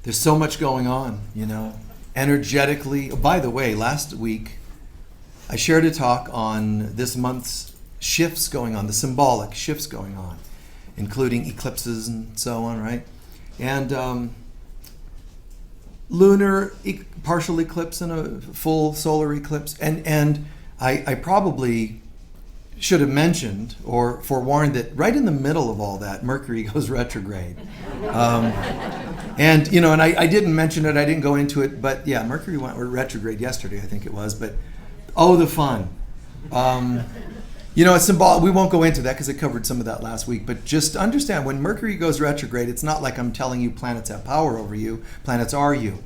There's so much going on, energetically. Oh, by the way, last week I shared a talk on this month's shifts going on, the symbolic shifts going on, including eclipses and so on, right? And lunar partial eclipse and a full solar eclipse. And I probably should have mentioned or forewarned that right in the middle of all that, Mercury goes retrograde. And I didn't mention it, I didn't go into it, but yeah, Mercury went retrograde yesterday, I think it was, but oh, the fun. It's symbolic. We won't go into that because I covered some of that last week, but just understand when Mercury goes retrograde, it's not like I'm telling you planets have power over you. Planets are you.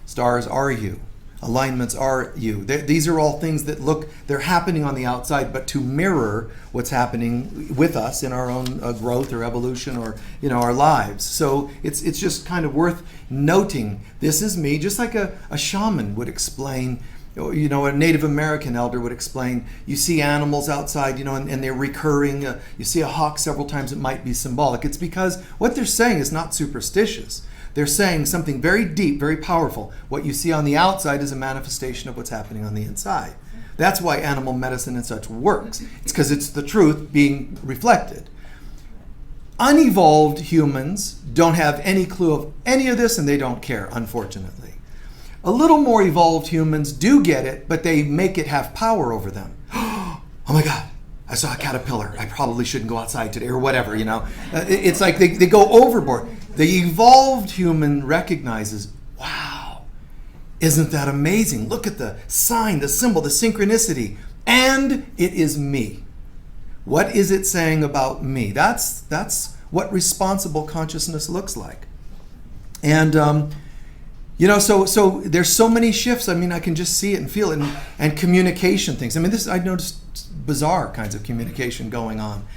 Stars are you. Alignments are you. These are all things that they're happening on the outside, but to mirror what's happening with us in our own growth or evolution or, our lives. So it's just kind of worth noting, this is me, just like a shaman would explain, a Native American elder would explain, you see animals outside, and they're recurring. You see a hawk several times, it might be symbolic. It's because what they're saying is not superstitious. They're saying something very deep, very powerful. What you see on the outside is a manifestation of what's happening on the inside. That's why animal medicine and such works. It's because it's the truth being reflected. Unevolved humans don't have any clue of any of this, and they don't care, unfortunately. A little more evolved humans do get it, but they make it have power over them. Oh my God, I saw a caterpillar. I probably shouldn't go outside today, or whatever, It's like they go overboard. The evolved human recognizes, wow, isn't that amazing? Look at the sign, the symbol, the synchronicity. And it is me. What is it saying about me? That's what responsible consciousness looks like. And, so there's so many shifts. I can just see it and feel it. And communication things. I noticed bizarre kinds of communication going on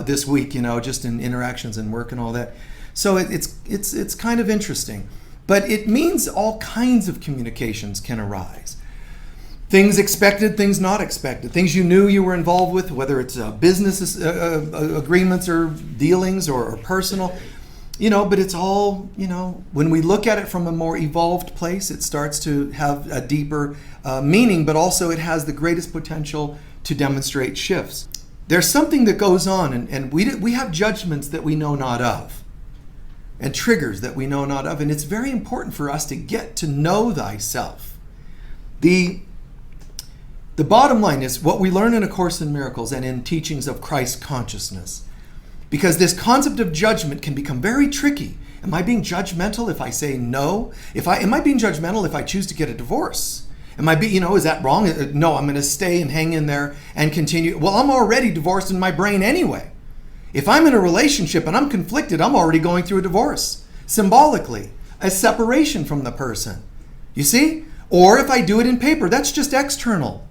this week, just in interactions and work and all that. So it's kind of interesting. But it means all kinds of communications can arise. Things expected, things not expected. Things you knew you were involved with, whether it's business agreements or dealings or personal. But it's all, when we look at it from a more evolved place, it starts to have a deeper meaning, but also it has the greatest potential to demonstrate shifts. There's something that goes on, and we have judgments that we know not of, and triggers that we know not of, and it's very important for us to get to know thyself. The bottom line is what we learn in A Course in Miracles and in teachings of Christ consciousness. Because this concept of judgment can become very tricky. Am I being judgmental if I say no? Am I being judgmental if I choose to get a divorce? Is that wrong? No, I'm going to stay and hang in there and continue. Well, I'm already divorced in my brain anyway. If I'm in a relationship and I'm conflicted, I'm already going through a divorce. Symbolically, a separation from the person. You see? Or if I do it in paper, that's just external.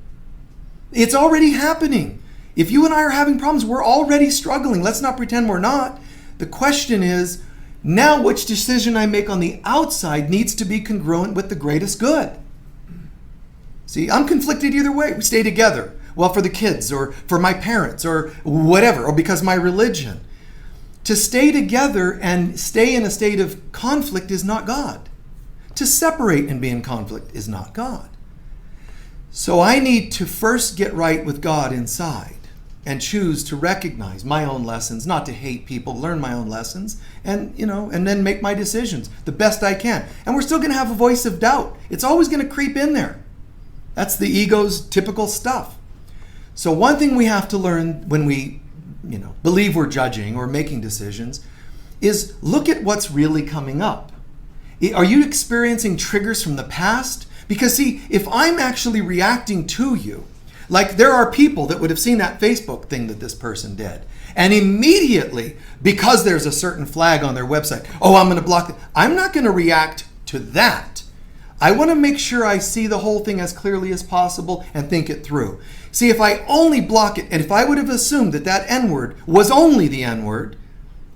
It's already happening. If you and I are having problems, we're already struggling. Let's not pretend we're not. The question is, now which decision I make on the outside needs to be congruent with the greatest good. See, I'm conflicted either way. We stay together. Well, for the kids or for my parents or whatever, or because my religion. To stay together and stay in a state of conflict is not God. To separate and be in conflict is not God. So I need to first get right with God inside and choose to recognize my own lessons, not to hate people, learn my own lessons, and then make my decisions the best I can. And we're still going to have a voice of doubt. It's always going to creep in there. That's the ego's typical stuff. So one thing we have to learn when we, believe we're judging or making decisions is look at what's really coming up. Are you experiencing triggers from the past? Because see, if I'm actually reacting to you, like there are people that would have seen that Facebook thing that this person did, and immediately, because there's a certain flag on their website, I'm going to block it. I'm not going to react to that. I want to make sure I see the whole thing as clearly as possible and think it through. See, if I only block it, and if I would have assumed that N-word was only the N-word,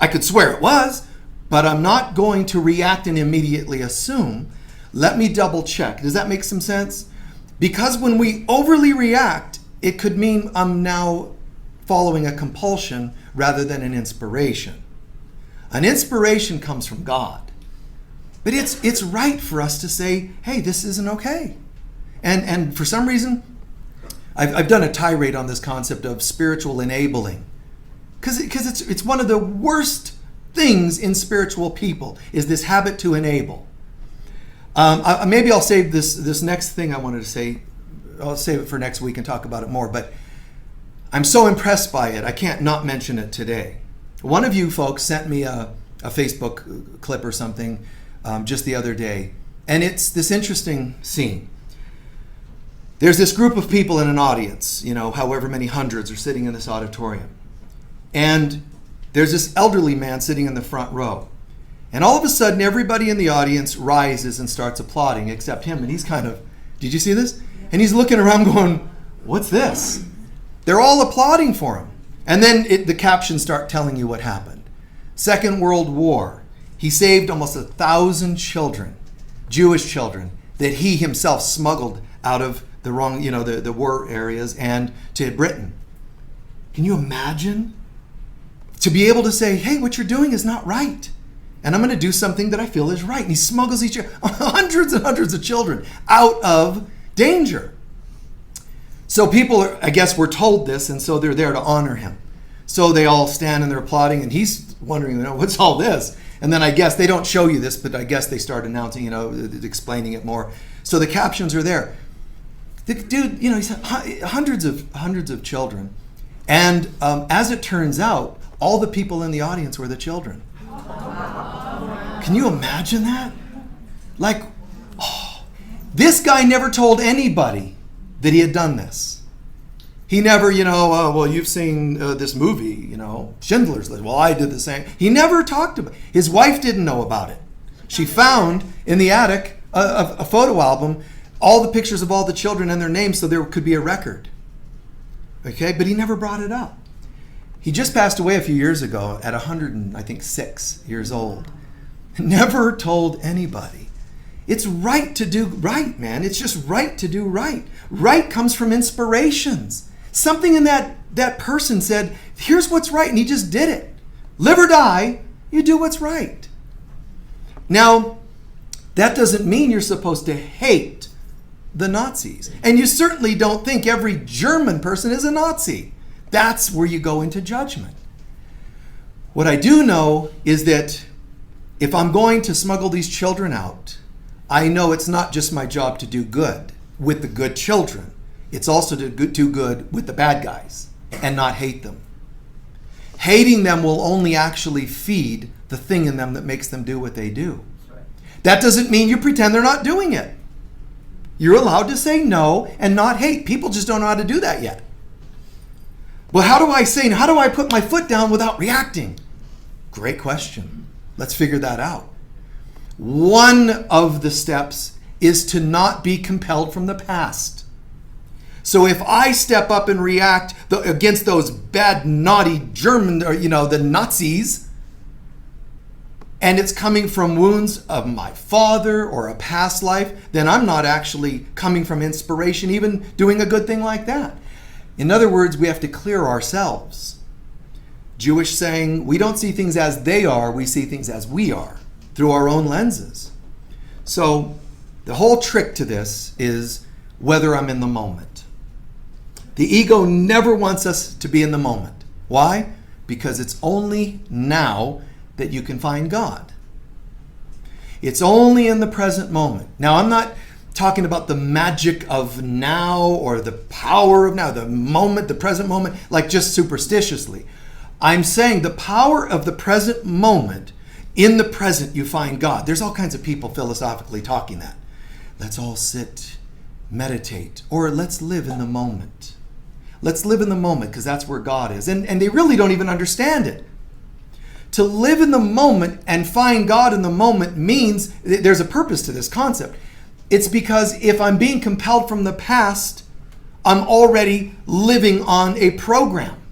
I could swear it was, but I'm not going to react and immediately assume. Let me double check. Does that make some sense? Because when we overly react, it could mean I'm now following a compulsion rather than an inspiration. An inspiration comes from God. But it's right for us to say, hey, this isn't okay. And for some reason, I've done a tirade on this concept of spiritual enabling. Because it's one of the worst things in spiritual people, is this habit to enable. Maybe I'll save this next thing I wanted to say. I'll save it for next week and talk about it more. But I'm so impressed by it, I can't not mention it today. One of you folks sent me a Facebook clip or something just the other day. And it's this interesting scene. There's this group of people in an audience, however many hundreds are sitting in this auditorium. And there's this elderly man sitting in the front row. And all of a sudden, everybody in the audience rises and starts applauding, except him. And he's kind of, did you see this? And he's looking around going, what's this? They're all applauding for him. And then the captions start telling you what happened. Second World War. He saved almost 1,000 children, Jewish children, that he himself smuggled out of the wrong, the war areas and to Britain. Can you imagine? To be able to say, hey, what you're doing is not right. And I'm going to do something that I feel is right. And he smuggles hundreds and hundreds of children out of danger. So people, I guess, were told this, and so they're there to honor him. So they all stand and they're applauding, and he's wondering, what's all this? And then I guess they don't show you this, but I guess they start announcing, explaining it more. So the captions are there. The dude, he said hundreds of children. And as it turns out, all the people in the audience were the children. Can you imagine that? This guy never told anybody that he had done this. He never, well, you've seen this movie, Schindler's List. Well, I did the same. He never talked about it. His wife didn't know about it. She found in the attic a photo album, all the pictures of all the children and their names, so there could be a record. Okay, but he never brought it up. He just passed away a few years ago at 106 years old. Never told anybody. It's right to do right, man. It's just right to do right. Right comes from inspirations. Something in that person said, here's what's right, and he just did it. Live or die, you do what's right. Now, that doesn't mean you're supposed to hate the Nazis. And you certainly don't think every German person is a Nazi. That's where you go into judgment. What I do know is that if I'm going to smuggle these children out, I know it's not just my job to do good with the good children. It's also to do good with the bad guys and not hate them. Hating them will only actually feed the thing in them that makes them do what they do. That doesn't mean you pretend they're not doing it. You're allowed to say no and not hate. People just don't know how to do that yet. Well, how do I put my foot down without reacting? Great question. Let's figure that out. One of the steps is to not be compelled from the past. So if I step up and react against those bad, naughty German, the Nazis, and it's coming from wounds of my father or a past life, then I'm not actually coming from inspiration, even doing a good thing like that. In other words, we have to clear ourselves. Jewish saying, we don't see things as they are, we see things as we are, through our own lenses. So the whole trick to this is whether I'm in the moment. The ego never wants us to be in the moment. Why? Because it's only now that you can find God. It's only in the present moment. Now, I'm not talking about the magic of now or the power of now, the moment, the present moment, like just superstitiously. I'm saying the power of the present moment. In the present, you find God. There's all kinds of people philosophically talking that. Let's all sit, meditate, or let's live in the moment. Let's live in the moment because that's where God is. And they really don't even understand it. To live in the moment and find God in the moment means there's a purpose to this concept. It's because if I'm being compelled from the past, I'm already living on a program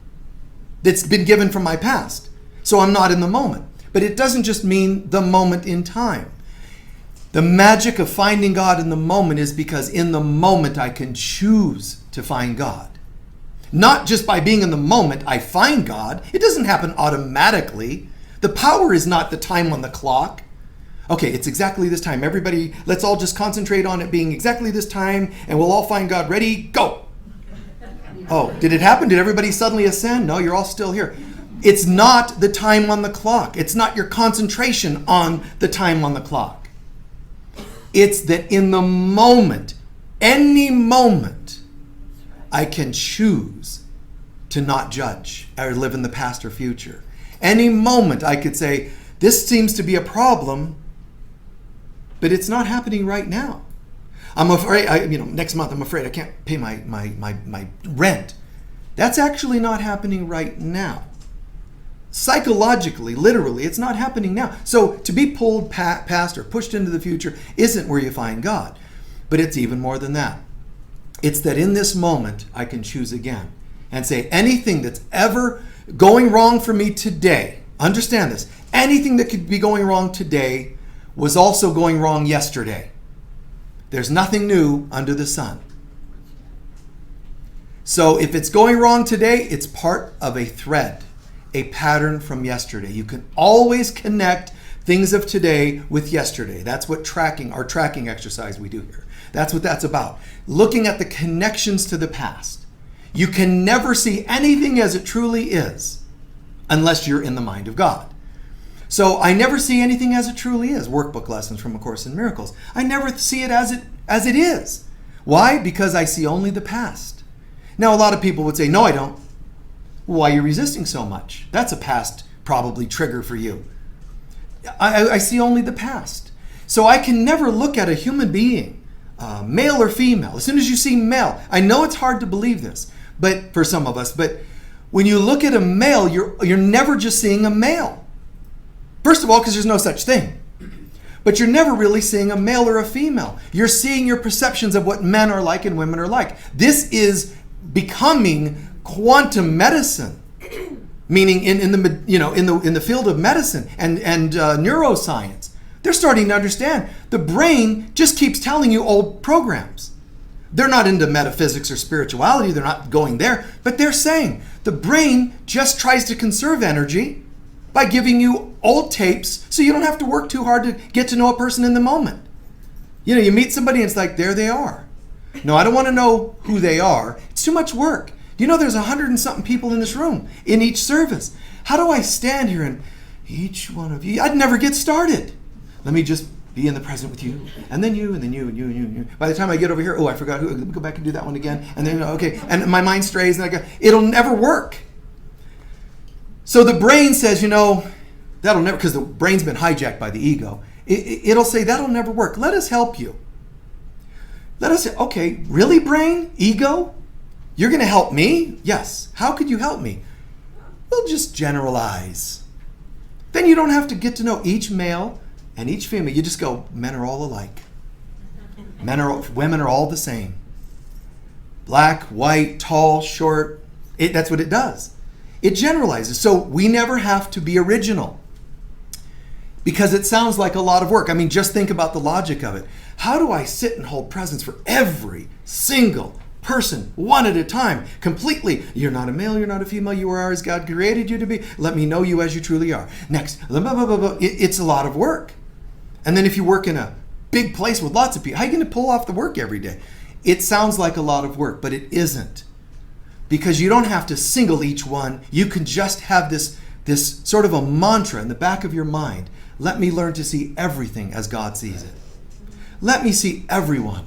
that's been given from my past. So I'm not in the moment. But it doesn't just mean the moment in time. The magic of finding God in the moment is because in the moment I can choose to find God. Not just by being in the moment I find God. It doesn't happen automatically. The power is not the time on the clock. Okay, it's exactly this time. Everybody, let's all just concentrate on it being exactly this time, and we'll all find God. Ready? Go! Oh, did it happen? Did everybody suddenly ascend? No, you're all still here. It's not the time on the clock. It's not your concentration on the time on the clock. It's that in the moment, any moment, I can choose to not judge or live in the past or future. Any moment I could say, this seems to be a problem, but it's not happening right now. I'm afraid, next month I'm afraid I can't pay my rent. That's actually not happening right now. Psychologically, literally, it's not happening now. So to be pulled past or pushed into the future isn't where you find God. But it's even more than that. It's that in this moment, I can choose again and say anything that's ever going wrong for me today, understand this, anything that could be going wrong today was also going wrong yesterday. There's nothing new under the sun. So if it's going wrong today, it's part of a thread, a pattern from yesterday. You can always connect things of today with yesterday. That's what our tracking exercise we do here. That's what that's about. Looking at the connections to the past. You can never see anything as it truly is unless you're in the mind of God. So I never see anything as it truly is. Workbook lessons from A Course in Miracles. I never see it as it is. Why? Because I see only the past. Now a lot of people would say, no, I don't. Why are you resisting so much? That's a past probably trigger for you. I see only the past. So I can never look at a human being, male or female. As soon as you see male, I know it's hard to believe this, but for some of us, but when you look at a male, you're never just seeing a male. First of all, because there's no such thing. But you're never really seeing a male or a female. You're seeing your perceptions of what men are like and women are like. This is becoming quantum medicine, meaning in the field of medicine and neuroscience. They're starting to understand the brain just keeps telling you old programs. They're not into metaphysics or spirituality. They're not going there. But they're saying the brain just tries to conserve energy by giving you old tapes so you don't have to work too hard to get to know a person in the moment. You meet somebody and it's like, there they are. No, I don't want to know who they are. It's too much work. Do you know there's 100 and something people in this room in each service? How do I stand here and each one of you? I'd never get started. Let me just be in the present with you, and then you, and then you, and you, and you, and you. By the time I get over here, I forgot who. Let me go back and do that one again, and then okay, and my mind strays, and it'll never work. So the brain says, that'll never, because the brain's been hijacked by the ego. It'll say that'll never work. Let us help you. Let us say, okay, really, brain, ego, you're going to help me? Yes. How could you help me? We'll just generalize. Then you don't have to get to know each male and each female. You just go, men are all alike. Women are all the same. Black, white, tall, short. That's what it does. It generalizes. So we never have to be original because it sounds like a lot of work. I mean, just think about the logic of it. How do I sit and hold presence for every single person, one at a time, completely? You're not a male, you're not a female, you are as God created you to be. Let me know you as you truly are. Next, blah, blah, blah, blah. It's a lot of work. And then if you work in a big place with lots of people, how are you going to pull off the work every day? It sounds like a lot of work, but it isn't. Because you don't have to single each one. You can just have this sort of a mantra in the back of your mind. Let me learn to see everything as God sees it. Let me see everyone.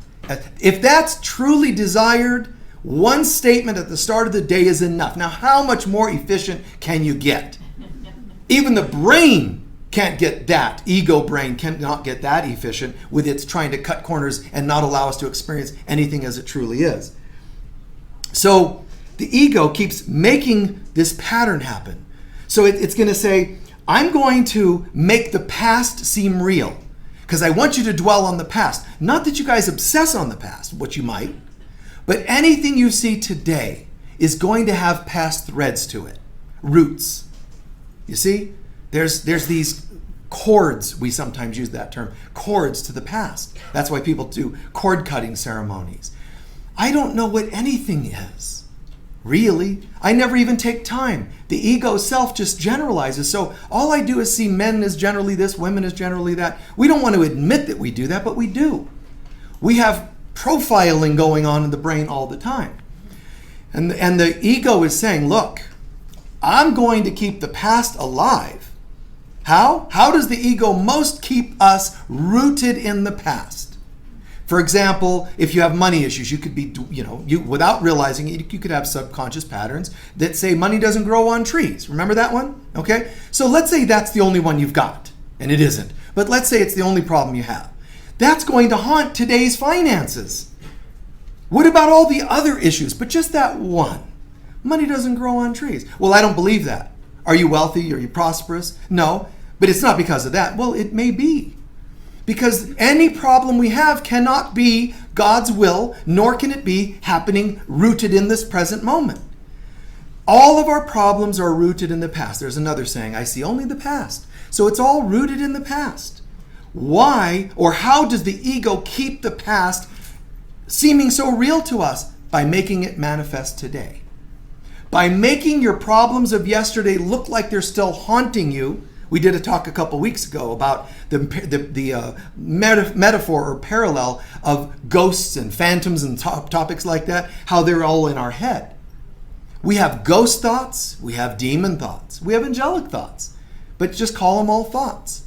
If that's truly desired, one statement at the start of the day is enough. Now, how much more efficient can you get? Even the brain can't get that. Ego brain cannot get that efficient with its trying to cut corners and not allow us to experience anything as it truly is. So the ego keeps making this pattern happen. So it's going to say, I'm going to make the past seem real because I want you to dwell on the past. Not that you guys obsess on the past, what you might, but anything you see today is going to have past threads to it, roots. You see, there's these cords, we sometimes use that term, cords to the past. That's why people do cord cutting ceremonies. I don't know what anything is. Really? I never even take time. The ego self just generalizes. So all I do is see men as generally this, women as generally that. We don't want to admit that we do that, but we do. We have profiling going on in the brain all the time. And the ego is saying, look, I'm going to keep the past alive. How? How does the ego most keep us rooted in the past? For example, if you have money issues, you could be, you without realizing it, you could have subconscious patterns that say money doesn't grow on trees. Remember that one? Okay? So let's say that's the only one you've got, and it isn't. But let's say it's the only problem you have. That's going to haunt today's finances. What about all the other issues? But just that one. Money doesn't grow on trees. Well, I don't believe that. Are you wealthy? Are you prosperous? No. But it's not because of that. Well, it may be. Because any problem we have cannot be God's will, nor can it be happening rooted in this present moment. All of our problems are rooted in the past. There's another saying, I see only the past. So it's all rooted in the past. Why or how does the ego keep the past seeming so real to us? By making it manifest today. By making your problems of yesterday look like they're still haunting you. We did a talk a couple weeks ago about the metaphor or parallel of ghosts and phantoms and topics like that, how they're all in our head. We have ghost thoughts, we have demon thoughts, we have angelic thoughts, but just call them all thoughts.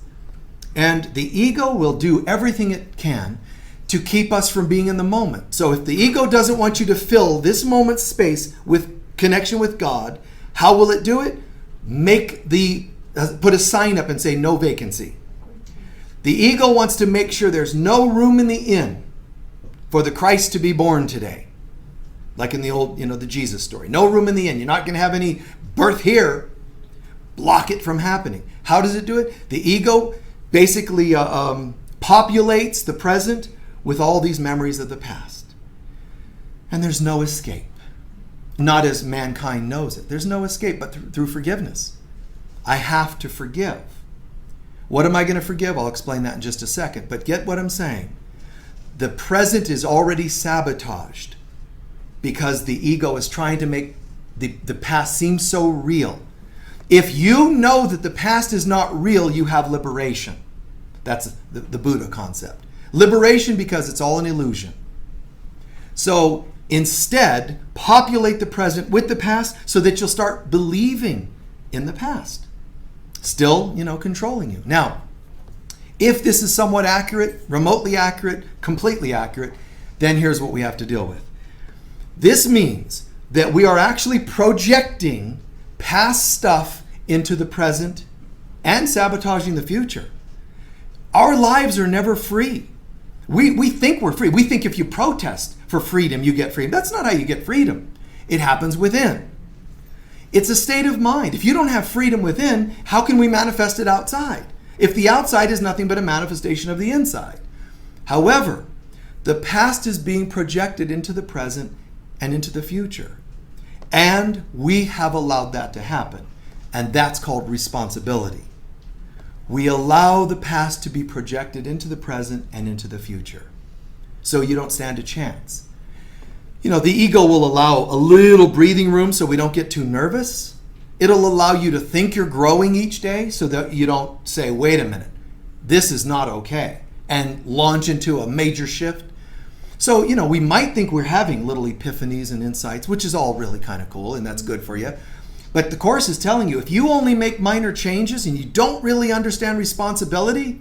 And the ego will do everything it can to keep us from being in the moment. So if the ego doesn't want you to fill this moment's space with connection with God, how will it do it? Put a sign up and say no vacancy. The ego wants to make sure there's no room in the inn for the Christ to be born today. Like in the old, the Jesus story. No room in the inn. You're not going to have any birth here. Block it from happening. How does it do it? The ego basically populates the present with all these memories of the past. And there's no escape. Not as mankind knows it. There's no escape but through forgiveness. I have to forgive. What am I going to forgive? I'll explain that in just a second. But get what I'm saying. The present is already sabotaged because the ego is trying to make the past seem so real. If you know that the past is not real, you have liberation. That's the Buddha concept. Liberation because it's all an illusion. So instead, populate the present with the past so that you'll start believing in the past. Still, controlling you. Now, if this is somewhat accurate, remotely accurate, completely accurate, then here's what we have to deal with. This means that we are actually projecting past stuff into the present and sabotaging the future. Our lives are never free. We think we're free. We think if you protest for freedom, you get freedom. That's not how you get freedom. It happens within. It's a state of mind. If you don't have freedom within, how can we manifest it outside? If the outside is nothing but a manifestation of the inside. However, the past is being projected into the present and into the future. And we have allowed that to happen. And that's called responsibility. We allow the past to be projected into the present and into the future. So you don't stand a chance. The ego will allow a little breathing room so we don't get too nervous. It'll allow you to think you're growing each day so that you don't say, wait a minute, this is not okay, and launch into a major shift. So, we might think we're having little epiphanies and insights, which is all really kind of cool, and that's good for you. But the Course is telling you, if you only make minor changes and you don't really understand responsibility,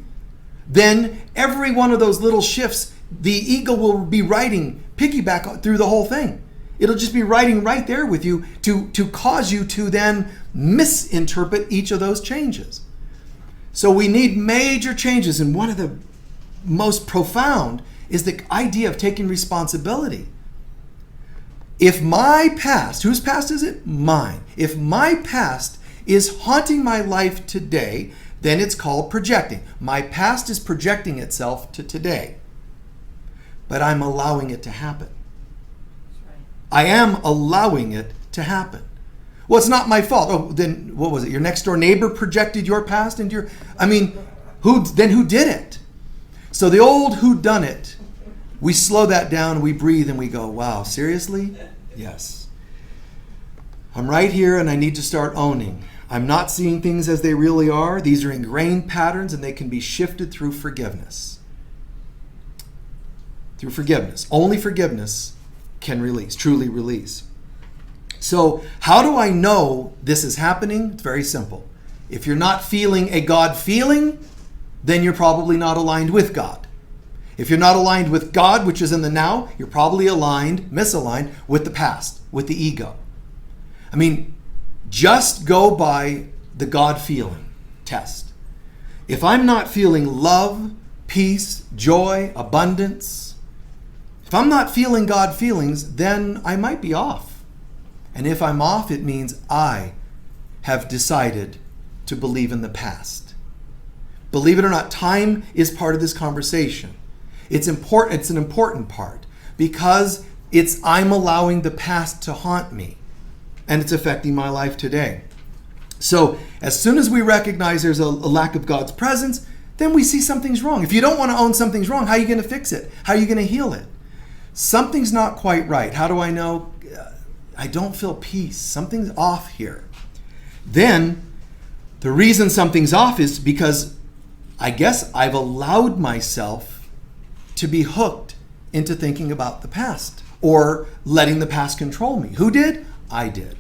then every one of those little shifts, the ego will be writing piggyback through the whole thing. It'll just be writing right there with you to cause you to then misinterpret each of those changes. So we need major changes, and one of the most profound is the idea of taking responsibility. If my past, whose past is it? Mine. If my past is haunting my life today, then it's called projecting. My past is projecting itself to today. But I'm allowing it to happen. I am allowing it to happen. Well, it's not my fault. Oh, then what was it? Your next door neighbor projected your past into your... who did it? So the old who done it, we slow that down, we breathe, and we go, wow, seriously? Yes. I'm right here and I need to start owning. I'm not seeing things as they really are. These are ingrained patterns and they can be shifted through forgiveness. Through forgiveness. Only forgiveness can release, truly release. So how do I know this is happening? It's very simple. If you're not feeling a God feeling, then you're probably not aligned with God. If you're not aligned with God, which is in the now, you're probably misaligned with the past, with the ego. I mean, just go by the God feeling test. If I'm not feeling love, peace, joy, abundance, if I'm not feeling God feelings, then I might be off. And if I'm off, it means I have decided to believe in the past. Believe it or not, time is part of this conversation. It's important. It's an important part because I'm allowing the past to haunt me and it's affecting my life today. So as soon as we recognize there's a lack of God's presence, then we see something's wrong. If you don't want to own something's wrong, how are you going to fix it? How are you going to heal it? Something's not quite right. How do I know? I don't feel peace. Something's off here. Then the reason something's off is because I guess I've allowed myself to be hooked into thinking about the past or letting the past control me. Who did? I did.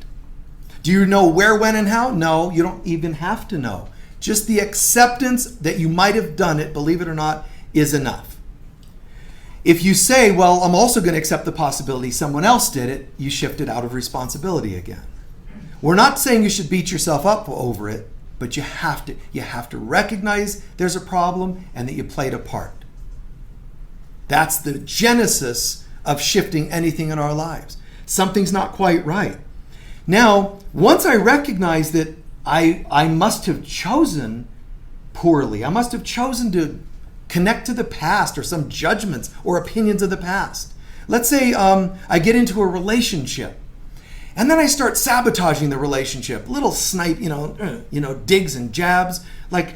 Do you know where, when, and how? No, you don't even have to know. Just the acceptance that you might have done it, believe it or not, is enough. If you say, well, I'm also going to accept the possibility someone else did it, you shift it out of responsibility again. We're not saying you should beat yourself up over it, but you have to recognize there's a problem and that you played a part. That's the genesis of shifting anything in our lives. Something's not quite right. Now, once I recognize that I must have chosen poorly, I must have chosen to connect to the past or some judgments or opinions of the past. Let's say I get into a relationship and then I start sabotaging the relationship. Little snipe, digs and jabs. Like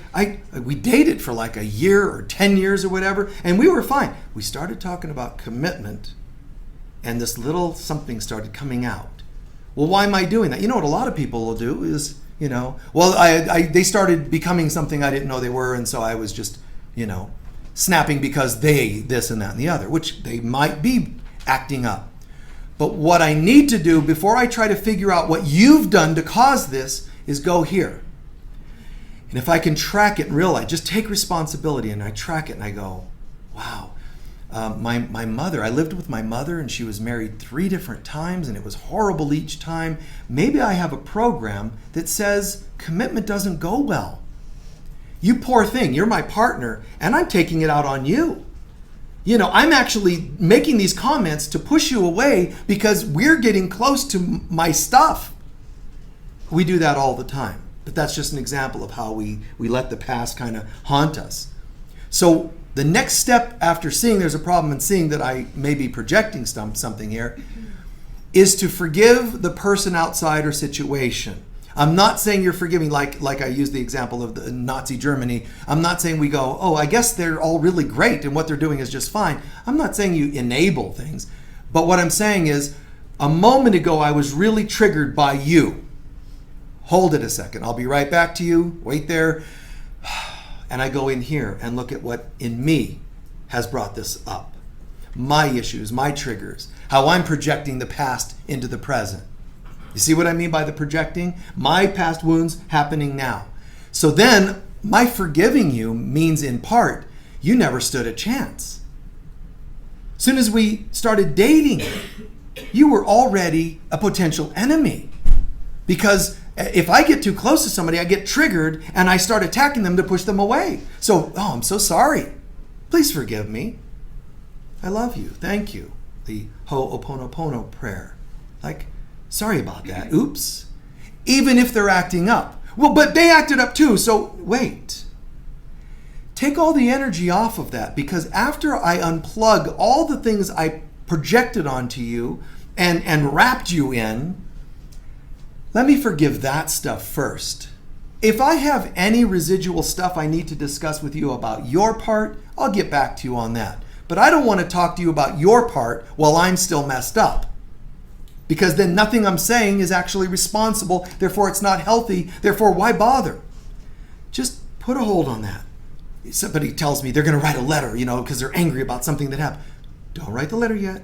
we dated for like a year or 10 years or whatever, and we were fine. We started talking about commitment and this little something started coming out. Well, why am I doing that? You know what a lot of people will do is, they started becoming something I didn't know they were, and so I was just, snapping because they, this and that and the other, which they might be acting up. But what I need to do before I try to figure out what you've done to cause this is go here. And if I can track it and realize, just take responsibility, and I track it and I go, wow. My mother, I lived with my mother and she was married 3 different times and it was horrible each time. Maybe I have a program that says commitment doesn't go well. You poor thing, you're my partner and I'm taking it out on you. I'm actually making these comments to push you away because we're getting close to my stuff. We do that all the time, but that's just an example of how we let the past kind of haunt us. So the next step after seeing there's a problem and seeing that I may be projecting something here is to forgive the person outside or situation. I'm not saying you're forgiving like I used the example of the Nazi Germany. I'm not saying we go, oh, I guess they're all really great and what they're doing is just fine. I'm not saying you enable things. But what I'm saying is a moment ago I was really triggered by you. Hold it a second. I'll be right back to you. Wait there. And I go in here and look at what in me has brought this up. My issues, my triggers, how I'm projecting the past into the present. You see what I mean by the projecting? My past wounds happening now. So then my forgiving you means in part, you never stood a chance. As soon as we started dating, you were already a potential enemy. Because if I get too close to somebody, I get triggered and I start attacking them to push them away. So, I'm so sorry. Please forgive me. I love you. Thank you. The Ho'oponopono prayer. Sorry about that. Oops. Even if they're acting up. Well, but they acted up too, so wait. Take all the energy off of that, because after I unplug all the things I projected onto you and wrapped you in, let me forgive that stuff first. If I have any residual stuff I need to discuss with you about your part, I'll get back to you on that. But I don't want to talk to you about your part while I'm still messed up. because then nothing I'm saying is actually responsible. Therefore, it's not healthy. Therefore, why bother? Just put a hold on that. Somebody tells me they're going to write a letter, because they're angry about something that happened. Don't write the letter yet.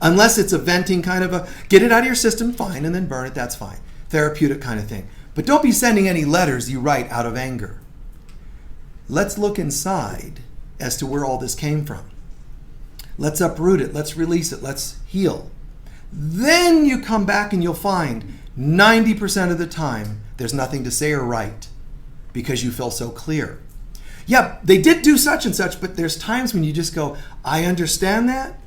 Unless it's a venting kind of get it out of your system, fine, and then burn it, that's fine. Therapeutic kind of thing. But don't be sending any letters you write out of anger. Let's look inside as to where all this came from. Let's uproot it. Let's release it. Let's heal. Then you come back and you'll find 90% of the time there's nothing to say or write because you feel so clear. Yeah, they did do such and such, but there's times when you just go, I understand that,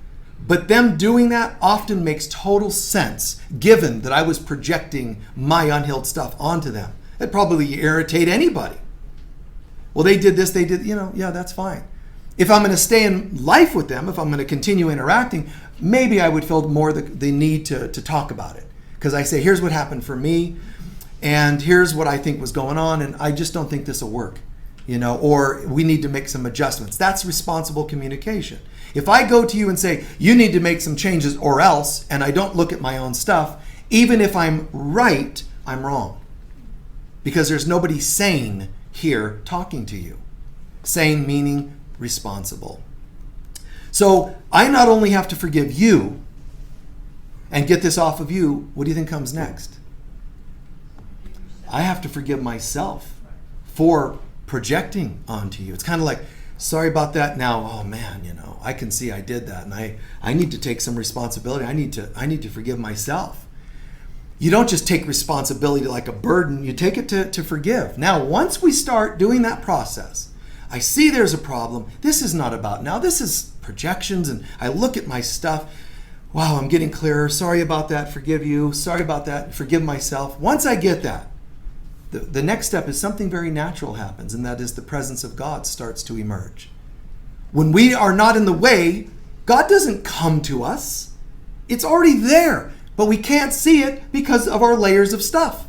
but them doing that often makes total sense given that I was projecting my unhealed stuff onto them. It'd probably irritate anybody. Well, they did this, they did, yeah, that's fine. If I'm going to stay in life with them, if I'm going to continue interacting, maybe I would feel more the need to talk about it. Because I say, here's what happened for me, and here's what I think was going on, and I just don't think this will work. Or we need to make some adjustments. That's responsible communication. If I go to you and say, you need to make some changes or else, and I don't look at my own stuff, even if I'm right, I'm wrong. Because there's nobody sane here talking to you. Sane meaning responsible. So I not only have to forgive you and get this off of you, what do you think comes next? I have to forgive myself for projecting onto you. It's kind of like, sorry about that. Now, oh man, I can see I did that, and I need to take some responsibility. I need to forgive myself. You don't just take responsibility like a burden. You take it to forgive. Now, once we start doing that process, I see there's a problem. This is not about now. This is projections, and I look at my stuff. Wow, I'm getting clearer. Sorry about that. Forgive you. Sorry about that. Forgive myself. Once I get that, the next step is something very natural happens, and that is the presence of God starts to emerge. When we are not in the way, God doesn't come to us. It's already there, but we can't see it because of our layers of stuff.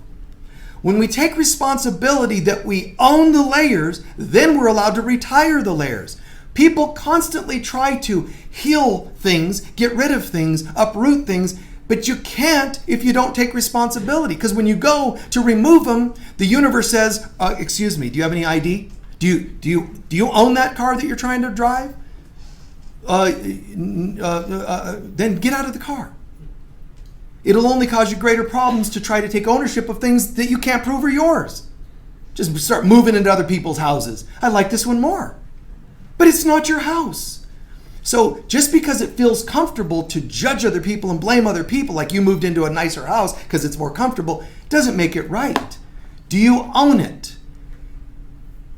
When we take responsibility that we own the layers, then we're allowed to retire the layers. People constantly try to heal things, get rid of things, uproot things, but you can't if you don't take responsibility. Because when you go to remove them, the universe says, excuse me, do you have any ID? Do you own that car that you're trying to drive? Then get out of the car. It'll only cause you greater problems to try to take ownership of things that you can't prove are yours. Just start moving into other people's houses. I like this one more. But it's not your house. So just because it feels comfortable to judge other people and blame other people, like you moved into a nicer house because it's more comfortable, doesn't make it right. Do you own it?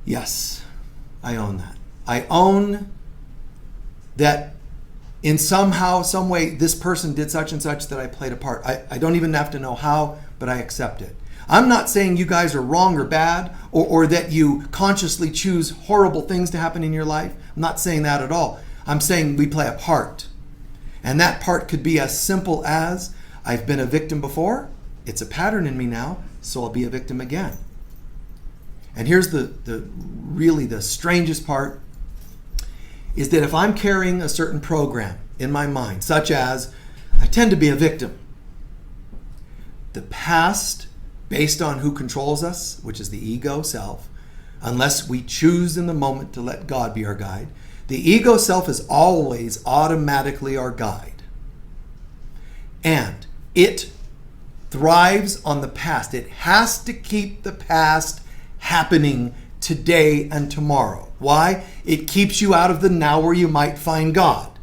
Yes, I own that. I own that in somehow, some way, this person did such and such that I played a part. I don't even have to know how, but I accept it. I'm not saying you guys are wrong or bad, or that you consciously choose horrible things to happen in your life. I'm not saying that at all. I'm saying we play a part. And that part could be as simple as, I've been a victim before, it's a pattern in me now, so I'll be a victim again. And here's the really the strangest part, is that if I'm carrying a certain program in my mind, such as, I tend to be a victim, the past, based on who controls us, which is the ego self, unless we choose in the moment to let God be our guide, the ego self is always automatically our guide. And it thrives on the past. It has to keep the past happening today and tomorrow. Why? It keeps you out of the now where you might find God.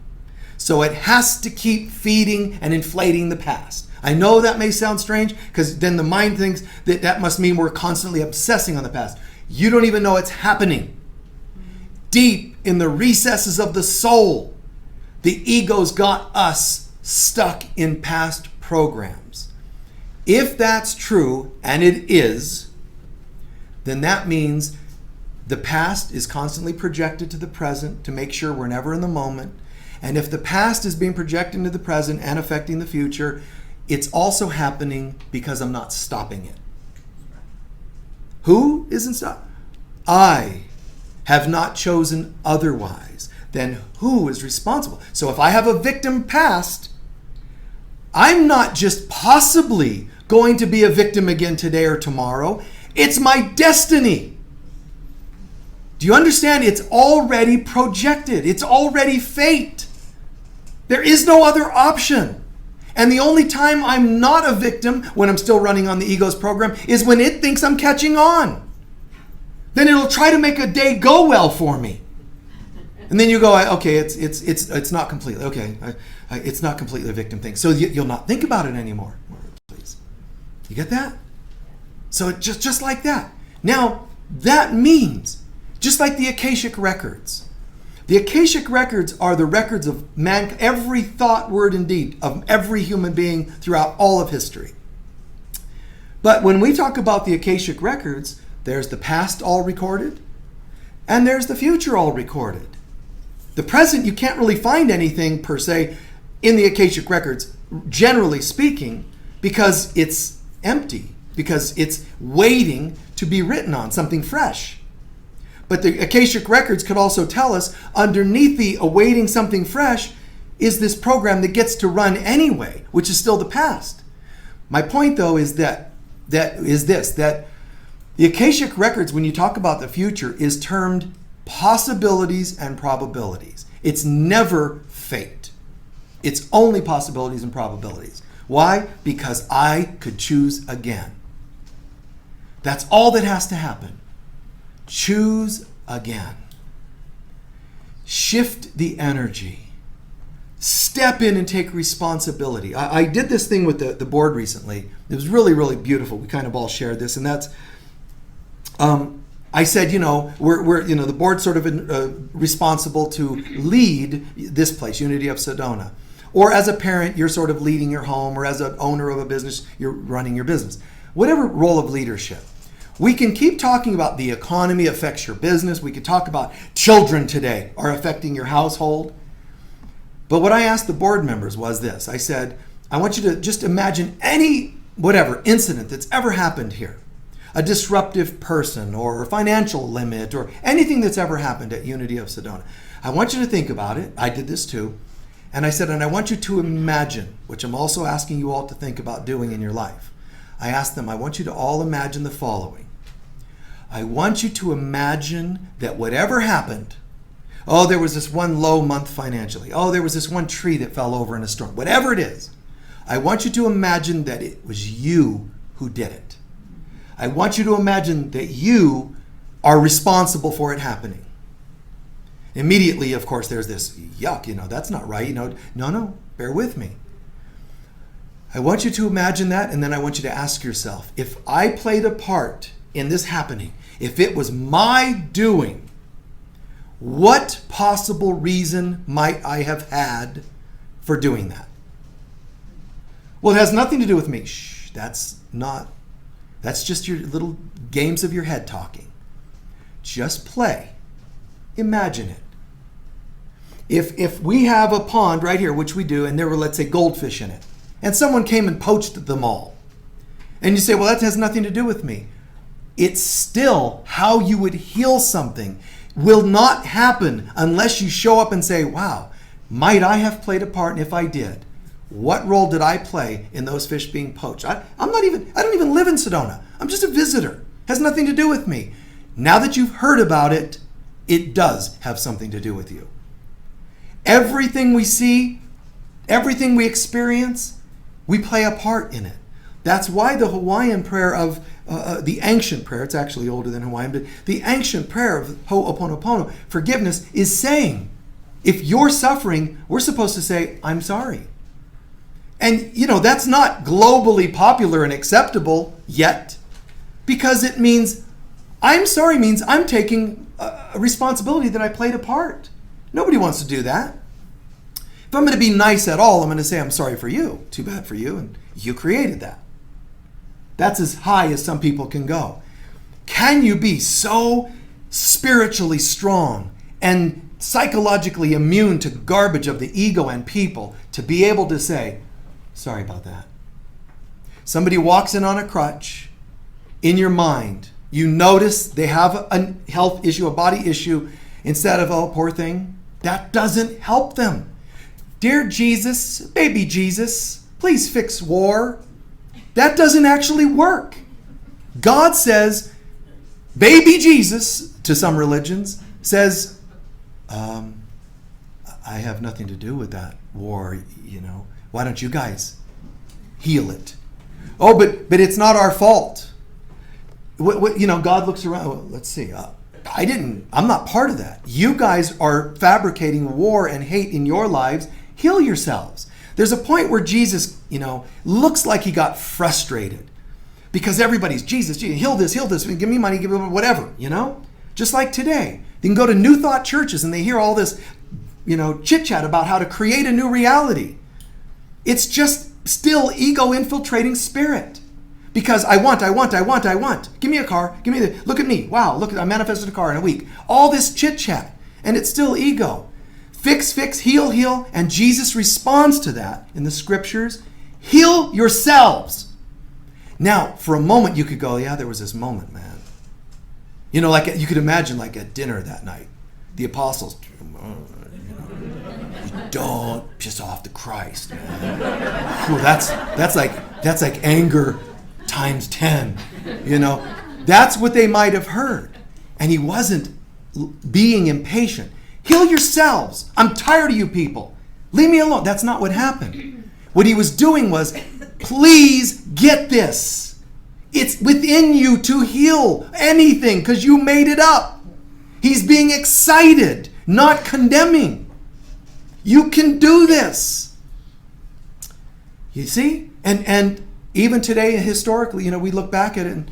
So it has to keep feeding and inflating the past. I know that may sound strange because then the mind thinks that must mean we're constantly obsessing on the past. You don't even know it's happening. Deep in the recesses of the soul, the ego's got us stuck in past programs. If that's true, and it is, then that means the past is constantly projected to the present to make sure we're never in the moment. And if the past is being projected into the present and affecting the future, it's also happening because I'm not stopping it. Who isn't stopping? I have not chosen otherwise. Then who is responsible? So if I have a victim past, I'm not just possibly going to be a victim again today or tomorrow. It's my destiny. Do you understand? It's already projected. It's already fate. There is no other option. And the only time I'm not a victim, when I'm still running on the ego's program, is when it thinks I'm catching on. Then it'll try to make a day go well for me. And then you go, okay, it's not completely, okay, it's not completely a victim thing. So you'll not think about it anymore. Please. You get that? So just like that. Now, that means, just like the Akashic Records, the Akashic Records are the records of man, every thought, word, and deed of every human being throughout all of history. But when we talk about the Akashic Records, there's the past all recorded, and there's the future all recorded. The present, you can't really find anything per se in the Akashic Records, generally speaking, because it's empty, because it's waiting to be written on, something fresh. But the Akashic Records could also tell us underneath the awaiting something fresh is this program that gets to run anyway, which is still the past. My point, though, is that the Akashic Records, when you talk about the future, is termed possibilities and probabilities. It's never fate. It's only possibilities and probabilities. Why? Because I could choose again. That's all that has to happen. Choose again. Shift the energy. Step in and take responsibility. I did this thing with the board recently. It was really, really beautiful. We kind of all shared this, and that's I said, we're the board's sort of responsible to lead this place, Unity of Sedona. Or as a parent, you're sort of leading your home, or as an owner of a business, you're running your business. Whatever role of leadership. We can keep talking about the economy affects your business. We could talk about children today are affecting your household. But what I asked the board members was this. I said, I want you to just imagine any, whatever, incident that's ever happened here. A disruptive person or a financial limit or anything that's ever happened at Unity of Sedona. I want you to think about it. I did this too. And I said, and I want you to imagine, which I'm also asking you all to think about doing in your life. I asked them, I want you to all imagine the following. I want you to imagine that whatever happened, oh, there was this one low month financially. Oh, there was this one tree that fell over in a storm. Whatever it is, I want you to imagine that it was you who did it. I want you to imagine that you are responsible for it happening. Immediately, of course, there's this, yuck, that's not right. No, bear with me. I want you to imagine that, and then I want you to ask yourself, if I played a part in this happening, if it was my doing, what possible reason might I have had for doing that? Well, it has nothing to do with me. Shh, that's just your little games of your head talking. Just play. Imagine it. If we have a pond right here, which we do, and there were, let's say, goldfish in it, and someone came and poached them all, and you say, well, that has nothing to do with me. It's still how you would heal something will not happen unless you show up and say, wow, might I have played a part? And if I did, what role did I play in those fish being poached? I don't even live in Sedona. I'm just a visitor. It has nothing to do with me. Now that you've heard about it, it does have something to do with you. Everything we see, everything we experience, we play a part in it. That's why the Hawaiian prayer of the ancient prayer, it's actually older than Hawaiian, but the ancient prayer of Ho'oponopono, forgiveness, is saying, if you're suffering, we're supposed to say, I'm sorry. And, that's not globally popular and acceptable yet, because it means, I'm sorry means I'm taking a responsibility that I played a part. Nobody wants to do that. If I'm going to be nice at all, I'm going to say, I'm sorry for you. Too bad for you, and you created that. That's as high as some people can go. Can you be so spiritually strong and psychologically immune to garbage of the ego and people to be able to say, sorry about that? Somebody walks in on a crutch, in your mind, you notice they have a health issue, a body issue, instead of, oh, poor thing, that doesn't help them. Dear Jesus, baby Jesus, please fix war. That doesn't actually work. God says, baby Jesus, to some religions, says, I have nothing to do with that war, Why don't you guys heal it? Oh, but it's not our fault. God looks around. Well, let's see. I'm not part of that. You guys are fabricating war and hate in your lives. Heal yourselves. There's a point where Jesus, looks like he got frustrated because everybody's, Jesus, heal this, give me money, give me whatever, Just like today. You can go to New Thought churches and they hear all this, chit-chat about how to create a new reality. It's just still ego-infiltrating spirit. Because I want. Give me a car. Look at me. Wow, look, I manifested a car in a week. All this chit-chat. And it's still ego. Fix, heal. And Jesus responds to that in the scriptures. Heal yourselves. Now, for a moment, you could go, yeah, there was this moment, man. Like you could imagine like at dinner that night. The apostles, don't piss off the Christ, man. Whew, that's like anger times 10, That's what they might have heard. And he wasn't being impatient. Heal yourselves. I'm tired of you people. Leave me alone. That's not what happened. What he was doing was, please get this. It's within you to heal anything because you made it up. He's being excited, not condemning. You can do this. You see? And even today, historically, we look back at it and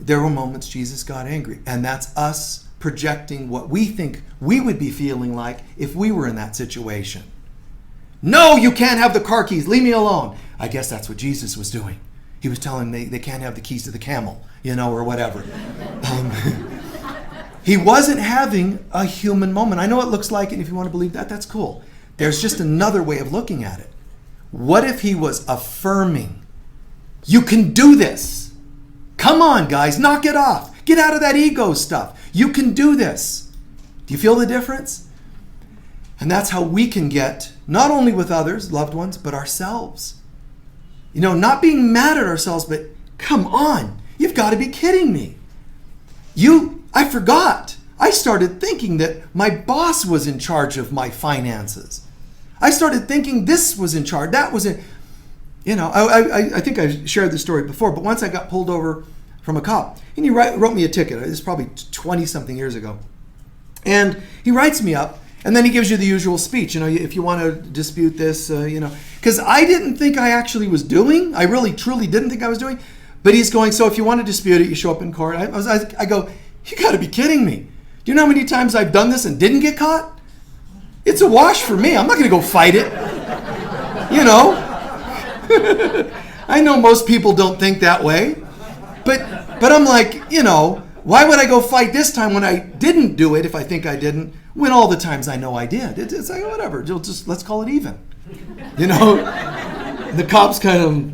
there were moments Jesus got angry. And that's us projecting what we think we would be feeling like if we were in that situation. No, you can't have the car keys. Leave me alone. I guess that's what Jesus was doing. He was telling them they can't have the keys to the camel, or whatever. He wasn't having a human moment. I know it looks like it, and if you want to believe that, that's cool. There's just another way of looking at it. What if he was affirming, you can do this. Come on, guys, knock it off. Get out of that ego stuff. You can do this. Do you feel the difference? And that's how we can get, not only with others, loved ones, but ourselves. Not being mad at ourselves, but come on, you've got to be kidding me. I forgot. I started thinking that my boss was in charge of my finances. I started thinking this was in charge, that was in, I think I shared this story before, but once I got pulled over from a cop, and he wrote me a ticket. This is probably 20-something years ago. And he writes me up, and then he gives you the usual speech, if you want to dispute this, because I didn't think I actually was doing, I really truly didn't think I was doing, but he's going, so if you want to dispute it, you show up in court. I go, you got to be kidding me. Do you know how many times I've done this and didn't get caught? It's a wash for me. I'm not going to go fight it. I know most people don't think that way, but I'm like, why would I go fight this time when I didn't do it if I think I didn't, when all the times I know I did? It's like, whatever, let's call it even. The cops kind of,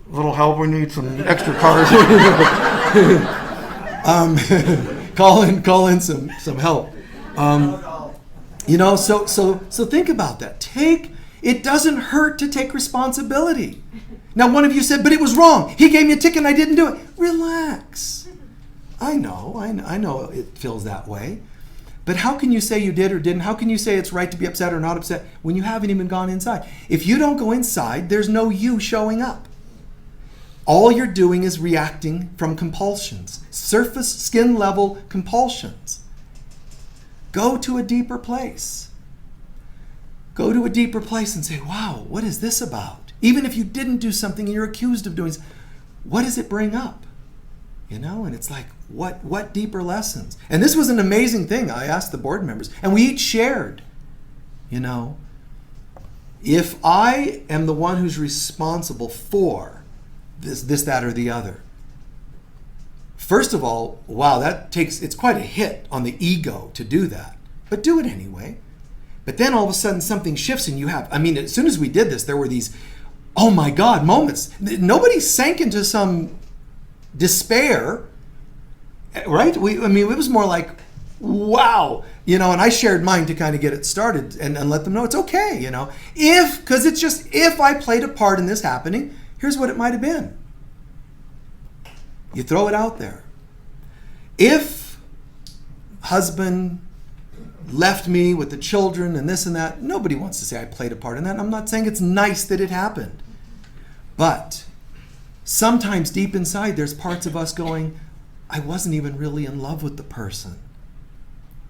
little help, we need some extra cars. Call in some help. So think about that. It doesn't hurt to take responsibility. Now, one of you said, but it was wrong. He gave me a ticket and I didn't do it. Relax. I know it feels that way. But how can you say you did or didn't? How can you say it's right to be upset or not upset when you haven't even gone inside? If you don't go inside, there's no you showing up. All you're doing is reacting from compulsions, surface, skin level compulsions. Go to a deeper place. Go to a deeper place and say, wow, what is this about? Even if you didn't do something and you're accused of doing, what does it bring up? And it's like, what deeper lessons? And this was an amazing thing. I asked the board members, and we each shared, if I am the one who's responsible for this, that, or the other, first of all, wow, it's quite a hit on the ego to do that, but do it anyway. But then all of a sudden something shifts and as soon as we did this, there were these, oh my God, moments. Nobody sank into some despair, right? It was more like, wow. And I shared mine to kind of get it started and let them know it's okay, because it's just, if I played a part in this happening, here's what it might have been. You throw it out there. If husband left me with the children and this and that, nobody wants to say I played a part in that. I'm not saying it's nice that it happened. But sometimes deep inside, there's parts of us going, I wasn't even really in love with the person.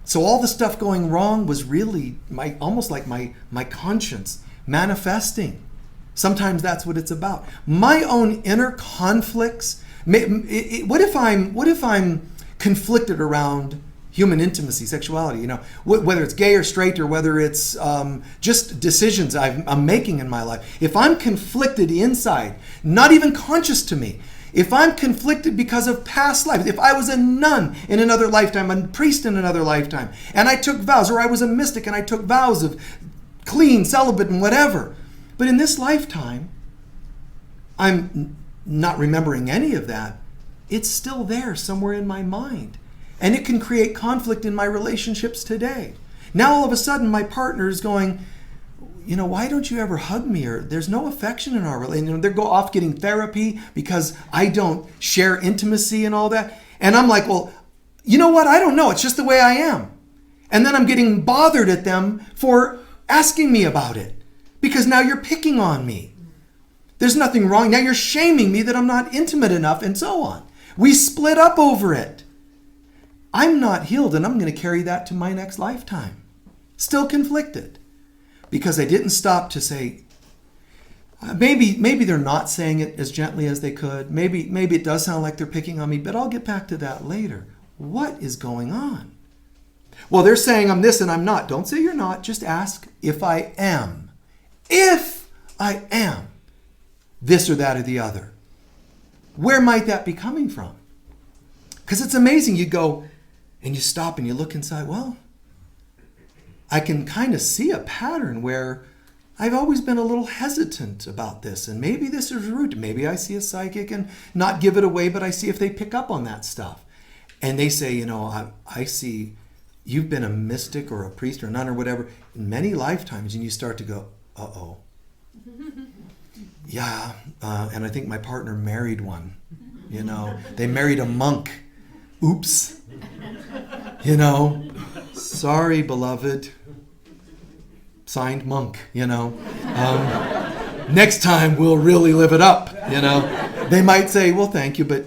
So all the stuff going wrong was really almost like my conscience manifesting. Sometimes that's what it's about. My own inner conflicts. What if I'm conflicted around human intimacy, sexuality? Whether it's gay or straight, or whether it's just decisions I'm making in my life. If I'm conflicted inside, not even conscious to me. If I'm conflicted because of past lives, if I was a nun in another lifetime, a priest in another lifetime, and I took vows, or I was a mystic and I took vows of clean, celibate, and whatever. But in this lifetime, I'm not remembering any of that. It's still there somewhere in my mind. And it can create conflict in my relationships today. Now all of a sudden my partner is going, why don't you ever hug me? Or there's no affection in our relationship. They go off getting therapy because I don't share intimacy and all that. And I'm like, well, you know what? I don't know. It's just the way I am. And then I'm getting bothered at them for asking me about it. Because now you're picking on me. There's nothing wrong. Now you're shaming me that I'm not intimate enough, and so on. We split up over it. I'm not healed, and I'm going to carry that to my next lifetime. Still conflicted. Because I didn't stop to say, maybe they're not saying it as gently as they could. Maybe it does sound like they're picking on me, but I'll get back to that later. What is going on? Well, they're saying I'm this and I'm not. Don't say you're not. Just ask if I am. If I am this or that or the other. Where might that be coming from? Because it's amazing. You go and you stop and you look inside. Well, I can kind of see a pattern where I've always been a little hesitant about this. And maybe this is rude. Maybe I see a psychic and not give it away, but I see if they pick up on that stuff. And they say, I see you've been a mystic or a priest or a nun or whatever in many lifetimes. And you start to go, uh-oh. Yeah, and I think my partner married one. They married a monk. Oops. Sorry, beloved. Signed, Monk. Next time we'll really live it up. They might say, well, thank you, but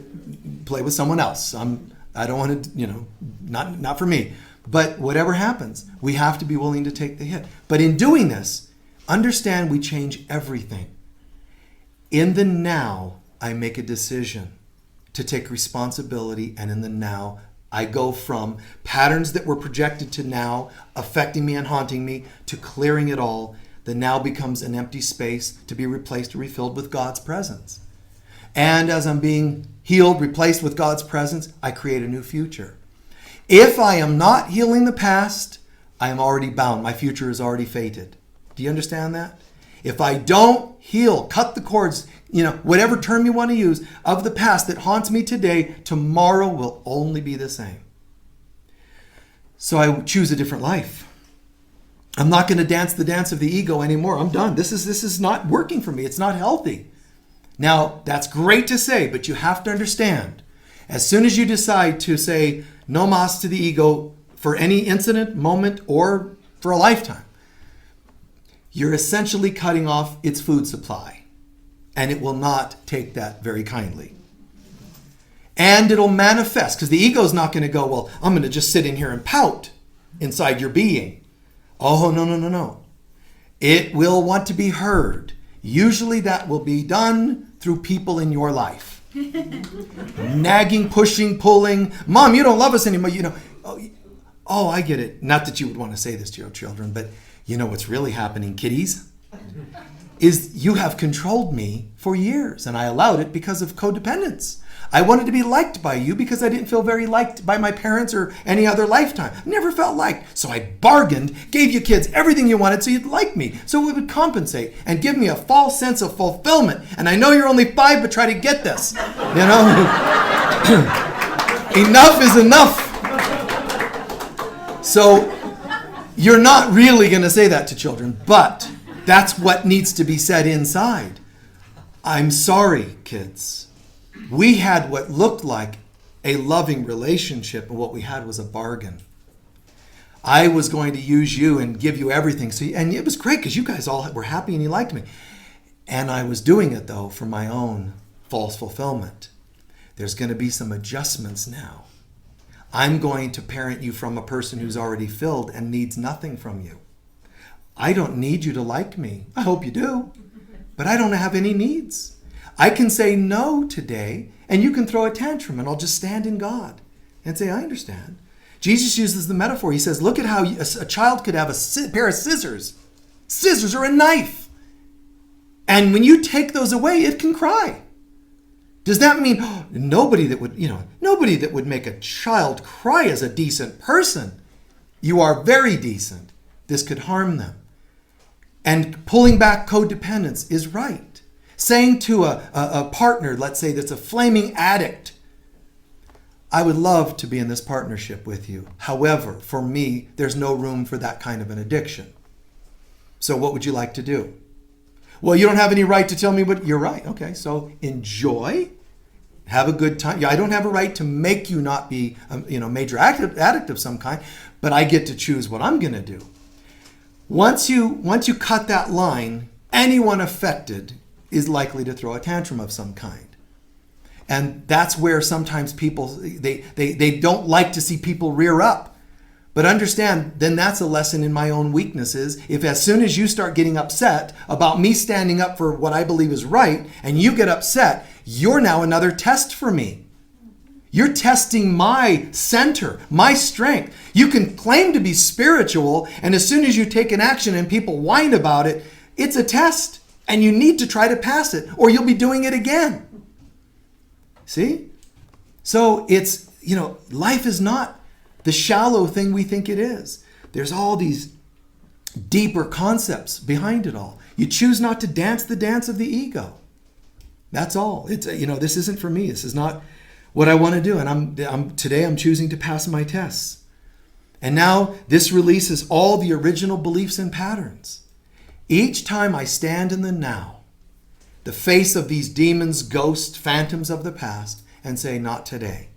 play with someone else. I don't want to, not for me. But whatever happens, we have to be willing to take the hit. But in doing this, understand we change everything. In the now, I make a decision to take responsibility, and in the now, I go from patterns that were projected to now, affecting me and haunting me, to clearing it all. The now becomes an empty space to be replaced or refilled with God's presence. And as I'm being healed, replaced with God's presence, I create a new future. If I am not healing the past, I am already bound. My future is already fated. Do you understand that? If I don't heal, cut the cords, whatever term you want to use, of the past that haunts me today, tomorrow will only be the same. So I choose a different life. I'm not going to dance the dance of the ego anymore. I'm done. This is not working for me. It's not healthy. Now, that's great to say, but you have to understand, as soon as you decide to say no mas to the ego for any incident, moment, or for a lifetime, you're essentially cutting off its food supply. And it will not take that very kindly. And it'll manifest, because the ego's not going to go, well, I'm going to just sit in here and pout inside your being. Oh, no. It will want to be heard. Usually that will be done through people in your life. Nagging, pushing, pulling. Mom, you don't love us anymore. Oh, I get it. Not that you would want to say this to your children, but what's really happening, kiddies, is you have controlled me for years, and I allowed it because of codependence. I wanted to be liked by you because I didn't feel very liked by my parents or any other lifetime. I never felt liked. So I bargained, gave you kids everything you wanted so you'd like me, so it would compensate and give me a false sense of fulfillment. And I know you're only 5, but try to get this. Enough is enough. So you're not really going to say that to children, but that's what needs to be said inside. I'm sorry, kids. We had what looked like a loving relationship, and what we had was a bargain. I was going to use you and give you everything. And it was great because you guys all were happy and you liked me. And I was doing it, though, for my own false fulfillment. There's going to be some adjustments now. I'm going to parent you from a person who's already filled and needs nothing from you. I don't need you to like me. I hope you do. But I don't have any needs. I can say no today, and you can throw a tantrum, and I'll just stand in God and say, I understand. Jesus uses the metaphor. He says, look at how a child could have a pair of scissors. Scissors or a knife. And when you take those away, it can cry. Does that mean nobody that would make a child cry is a decent person? You are very decent. This could harm them. And pulling back codependence is right. Saying to a partner, let's say that's a flaming addict, I would love to be in this partnership with you. However, for me, there's no room for that kind of an addiction. So what would you like to do? Well, you don't have any right to tell me what you're right. Okay, so enjoy, have a good time. Yeah, I don't have a right to make you not be a major addict of some kind, but I get to choose what I'm going to do. Once you cut that line, anyone affected is likely to throw a tantrum of some kind. And that's where sometimes people, they don't like to see people rear up. But understand, then that's a lesson in my own weaknesses. If as soon as you start getting upset about me standing up for what I believe is right, and you get upset, you're now another test for me. You're testing my center, my strength. You can claim to be spiritual, and as soon as you take an action and people whine about it, it's a test, and you need to try to pass it, or you'll be doing it again. See? So it's, life is not the shallow thing we think it is. There's all these deeper concepts behind it all. You choose not to dance the dance of the ego. That's all. It's this isn't for me. This is not what I want to do. And today I'm choosing to pass my tests. And now this releases all the original beliefs and patterns. Each time I stand in the now, the face of these demons, ghosts, phantoms of the past, and say, not today,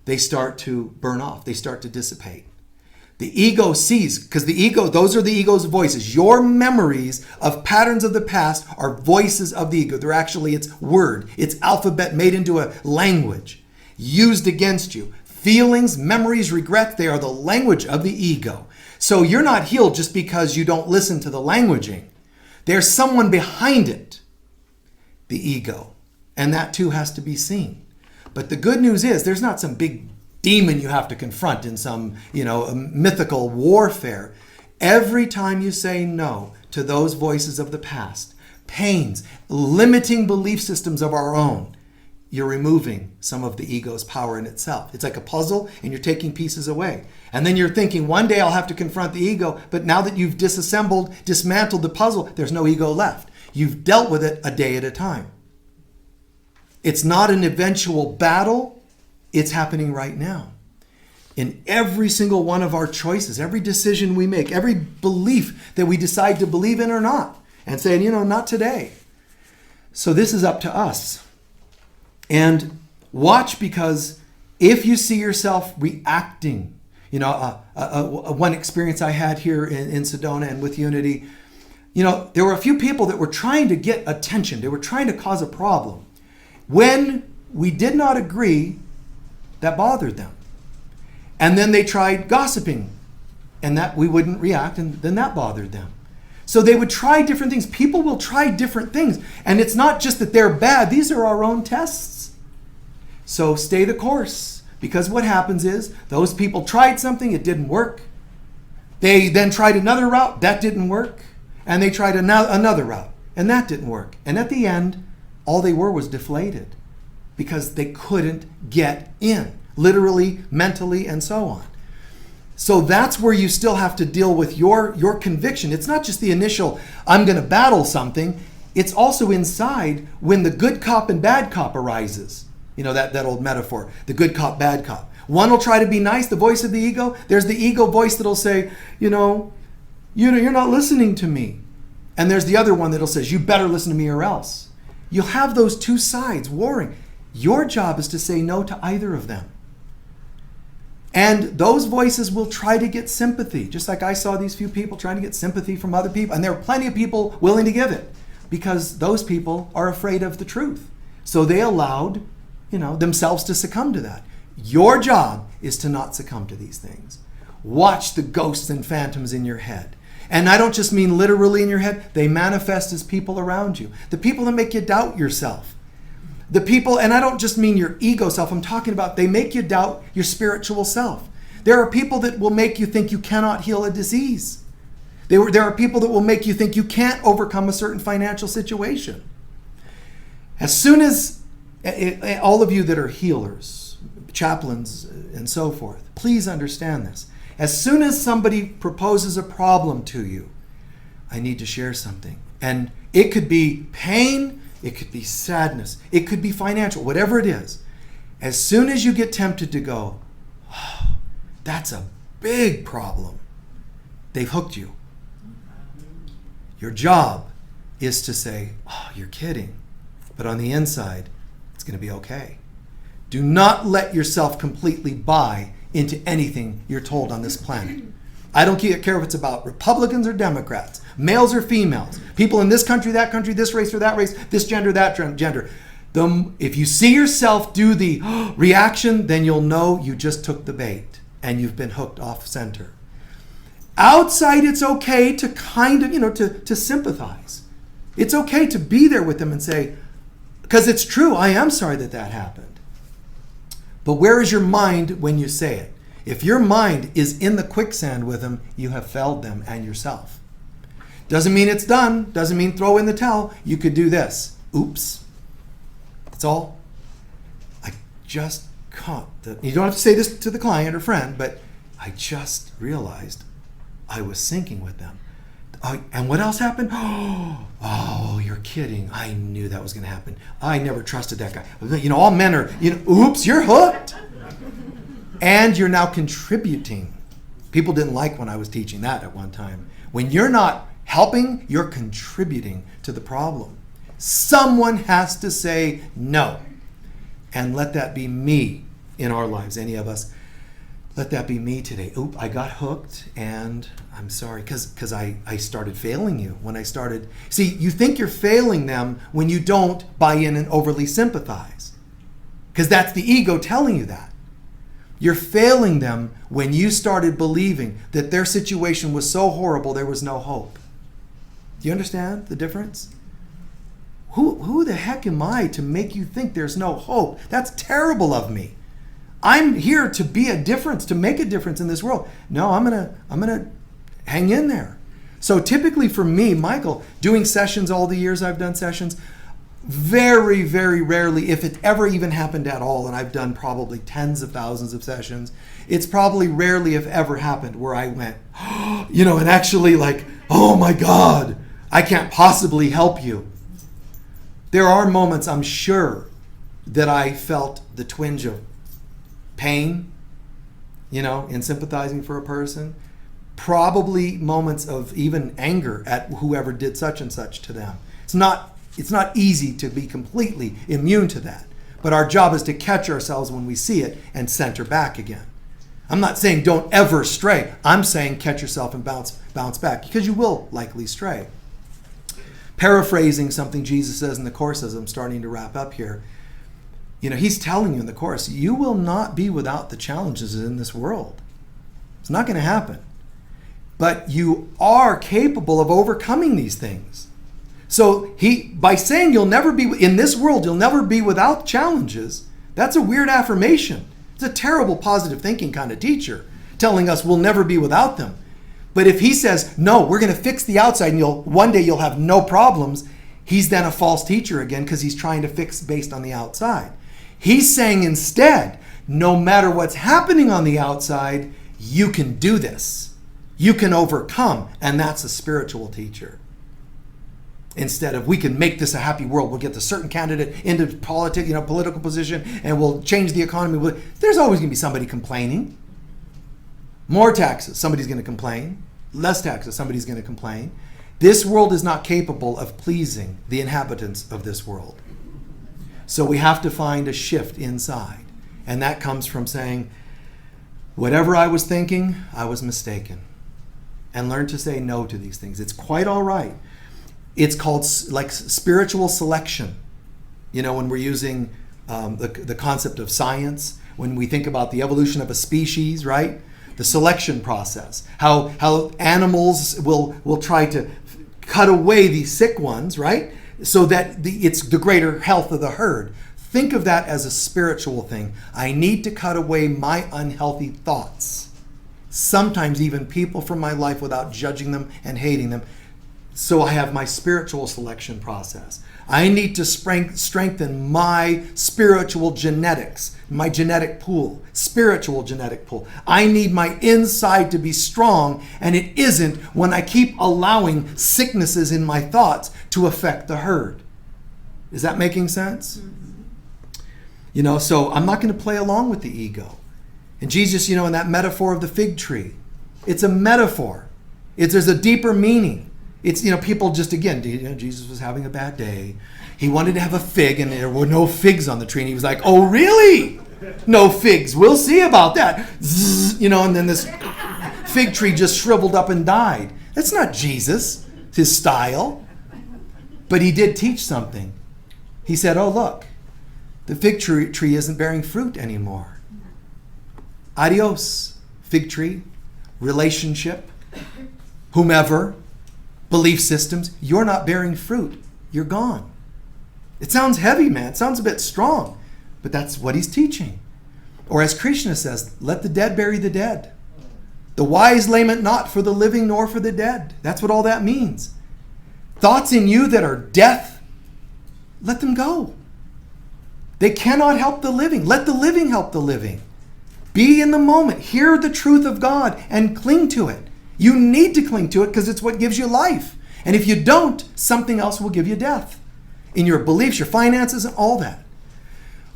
they start to burn off. They start to dissipate. The ego sees, because those are the ego's voices. Your memories of patterns of the past are voices of the ego. They're actually its word, its alphabet made into a language used against you. Feelings, memories, regrets, they are the language of the ego. So you're not healed just because you don't listen to the languaging. There's someone behind it, the ego. And that too has to be seen. But the good news is there's not some big demon you have to confront in some, mythical warfare. Every time you say no to those voices of the past, pains, limiting belief systems of our own, you're removing some of the ego's power in itself. It's like a puzzle and you're taking pieces away. And then you're thinking, one day I'll have to confront the ego, but now that you've dismantled the puzzle, there's no ego left. You've dealt with it a day at a time. It's not an eventual battle. It's happening right now. In every single one of our choices, every decision we make, every belief that we decide to believe in or not, and saying, not today. So this is up to us. And watch, because if you see yourself reacting, one experience I had here in Sedona and with Unity, there were a few people that were trying to get attention. They were trying to cause a problem. When we did not agree, that bothered them. And then they tried gossiping, and that we wouldn't react, and then that bothered them. So they would try different things. People will try different things. And it's not just that they're bad. These are our own tests. So stay the course. Because what happens is those people tried something, it didn't work. They then tried another route, that didn't work. And they tried another route, and that didn't work. And at the end, all they were was deflated because they couldn't get in, literally, mentally, and so on. So that's where you still have to deal with your conviction. It's not just the initial, I'm going to battle something. It's also inside when the good cop and bad cop arises. That old metaphor, the good cop, bad cop. One will try to be nice, the voice of the ego. There's the ego voice that'll say, you're not listening to me. And there's the other one that'll say, you better listen to me or else. You'll have those two sides warring. Your job is to say no to either of them. And those voices will try to get sympathy, just like I saw these few people trying to get sympathy from other people. And there are plenty of people willing to give it because those people are afraid of the truth. So they allowed, themselves to succumb to that. Your job is to not succumb to these things. Watch the ghosts and phantoms in your head. And I don't just mean literally in your head. They manifest as people around you. The people that make you doubt yourself. The people, and I don't just mean your ego self. I'm talking about they make you doubt your spiritual self. There are people that will make you think you cannot heal a disease. There are people that will make you think you can't overcome a certain financial situation. As soon as, all of you that are healers, chaplains, and so forth, please understand this. As soon as somebody proposes a problem to you, I need to share something. And it could be pain, it could be sadness, it could be financial, whatever it is. As soon as you get tempted to go, oh, that's a big problem, they've hooked you. Your job is to say, oh, you're kidding. But on the inside, it's going to be okay. Do not let yourself completely buy into anything you're told on this planet. I don't care if it's about Republicans or Democrats, males or females, people in this country, this race or that race, this gender, that gender. If you see yourself do the reaction, then you'll know you just took the bait and you've been hooked off center. Outside, it's okay to kind of, to sympathize. It's okay to be there with them and say, because it's true, I am sorry that happened. But where is your mind when you say it? If your mind is in the quicksand with them, you have failed them and yourself. Doesn't mean it's done. Doesn't mean throw in the towel. You could do this. Oops. That's all. I just caught the... You don't have to say this to the client or friend, but I just realized I was syncing with them. And what else happened? Oh, you're kidding. I knew that was going to happen. I never trusted that guy. All men are, oops, you're hooked. And you're now contributing. People didn't like when I was teaching that at one time. When you're not helping, you're contributing to the problem. Someone has to say no. And let that be me in our lives, any of us. Let that be me today. Oop, I got hooked and I'm sorry because I started failing you when I started. See, you think you're failing them when you don't buy in and overly sympathize. Because that's the ego telling you that. You're failing them when you started believing that their situation was so horrible there was no hope. Do you understand the difference? Who the heck am I to make you think there's no hope? That's terrible of me. I'm here to be a difference, to make a difference in this world. No, I'm gonna hang in there. So typically for me, Michael, doing sessions all the years I've done sessions, very, very rarely, if it ever even happened at all, and I've done probably tens of thousands of sessions, it's probably rarely, if ever, happened where I went, and actually like, oh my God, I can't possibly help you. There are moments, I'm sure, that I felt the twinge of pain, in sympathizing for a person. Probably moments of even anger at whoever did such and such to them. It's not easy to be completely immune to that. But our job is to catch ourselves when we see it and center back again. I'm not saying don't ever stray. I'm saying catch yourself and bounce back, because you will likely stray. Paraphrasing something Jesus says in the Course, as I'm starting to wrap up here, he's telling you in the Course, you will not be without the challenges in this world. It's not going to happen. But you are capable of overcoming these things. So by saying you'll never be, in this world, you'll never be without challenges, that's a weird affirmation. It's a terrible positive thinking kind of teacher telling us we'll never be without them. But if he says, no, we're going to fix the outside and one day you'll have no problems, he's then a false teacher again because he's trying to fix based on the outside. He's saying instead, no matter what's happening on the outside, you can do this. You can overcome, and that's a spiritual teacher. Instead of, we can make this a happy world. We'll get the certain candidate into political position, and we'll change the economy. There's always going to be somebody complaining. More taxes, somebody's going to complain. Less taxes, somebody's going to complain. This world is not capable of pleasing the inhabitants of this world. So we have to find a shift inside. And that comes from saying, whatever I was thinking, I was mistaken. And learn to say no to these things. It's quite all right. It's called like spiritual selection. When we're using the concept of science, when we think about the evolution of a species, right? The selection process. How animals will try to cut away these sick ones, right? So that it's the greater health of the herd. Think of that as a spiritual thing. I need to cut away my unhealthy thoughts. Sometimes even people from my life without judging them and hating them. So I have my spiritual selection process. I need to strengthen my spiritual genetics, my genetic pool, spiritual genetic pool. I need my inside to be strong, and it isn't when I keep allowing sicknesses in my thoughts to affect the herd. Is that making sense? So I'm not going to play along with the ego. And Jesus, in that metaphor of the fig tree, it's a metaphor. There's a deeper meaning. It's, people just, again, Jesus was having a bad day. He wanted to have a fig, and there were no figs on the tree. And he was like, oh, really? No figs. We'll see about that. Zzz, and then this fig tree just shriveled up and died. That's not Jesus, his style. But he did teach something. He said, oh, look, the fig tree isn't bearing fruit anymore. Adios, fig tree, relationship, whomever. Belief systems, you're not bearing fruit. You're gone. It sounds heavy, man. It sounds a bit strong. But that's what he's teaching. Or as Krishna says, let the dead bury the dead. The wise lament not for the living nor for the dead. That's what all that means. Thoughts in you that are death, let them go. They cannot help the living. Let the living help the living. Be in the moment. Hear the truth of God and cling to it. You need to cling to it because it's what gives you life. And if you don't, something else will give you death. In your beliefs, your finances, and all that.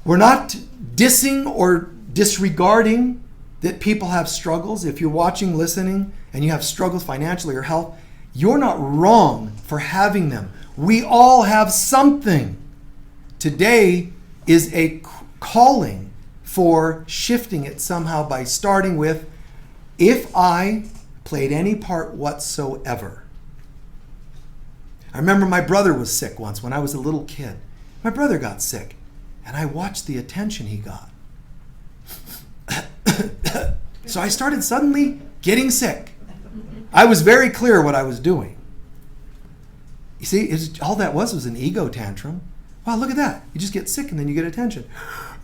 We're not dissing or disregarding that people have struggles. If you're watching, listening, and you have struggles financially or health, you're not wrong for having them. We all have something. Today is a calling for shifting it somehow by starting with, if I played any part whatsoever. I remember my brother was sick once when I was a little kid. My brother got sick, and I watched the attention he got. So I started suddenly getting sick. I was very clear what I was doing. You see, all that was an ego tantrum. Wow, look at that. You just get sick and then you get attention.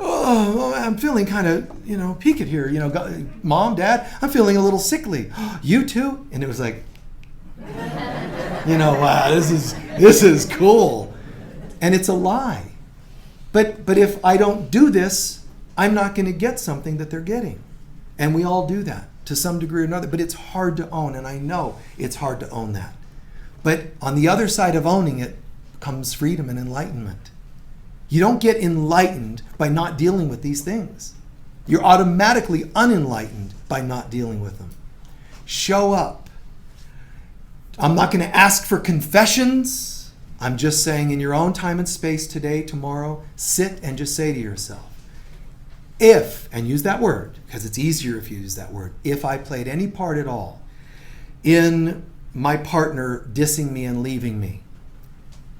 Oh, I'm feeling kind of, peaked here. Mom, Dad, I'm feeling a little sickly. You too? And it was like, wow, this is cool. And it's a lie. But if I don't do this, I'm not going to get something that they're getting. And we all do that to some degree or another. But it's hard to own, and I know it's hard to own that. But on the other side of owning it comes freedom and enlightenment. You don't get enlightened by not dealing with these things. You're automatically unenlightened by not dealing with them. Show up. I'm not going to ask for confessions. I'm just saying, in your own time and space today, tomorrow, sit and just say to yourself, if, and use that word, because it's easier if you use that word, if I played any part at all in my partner dissing me and leaving me,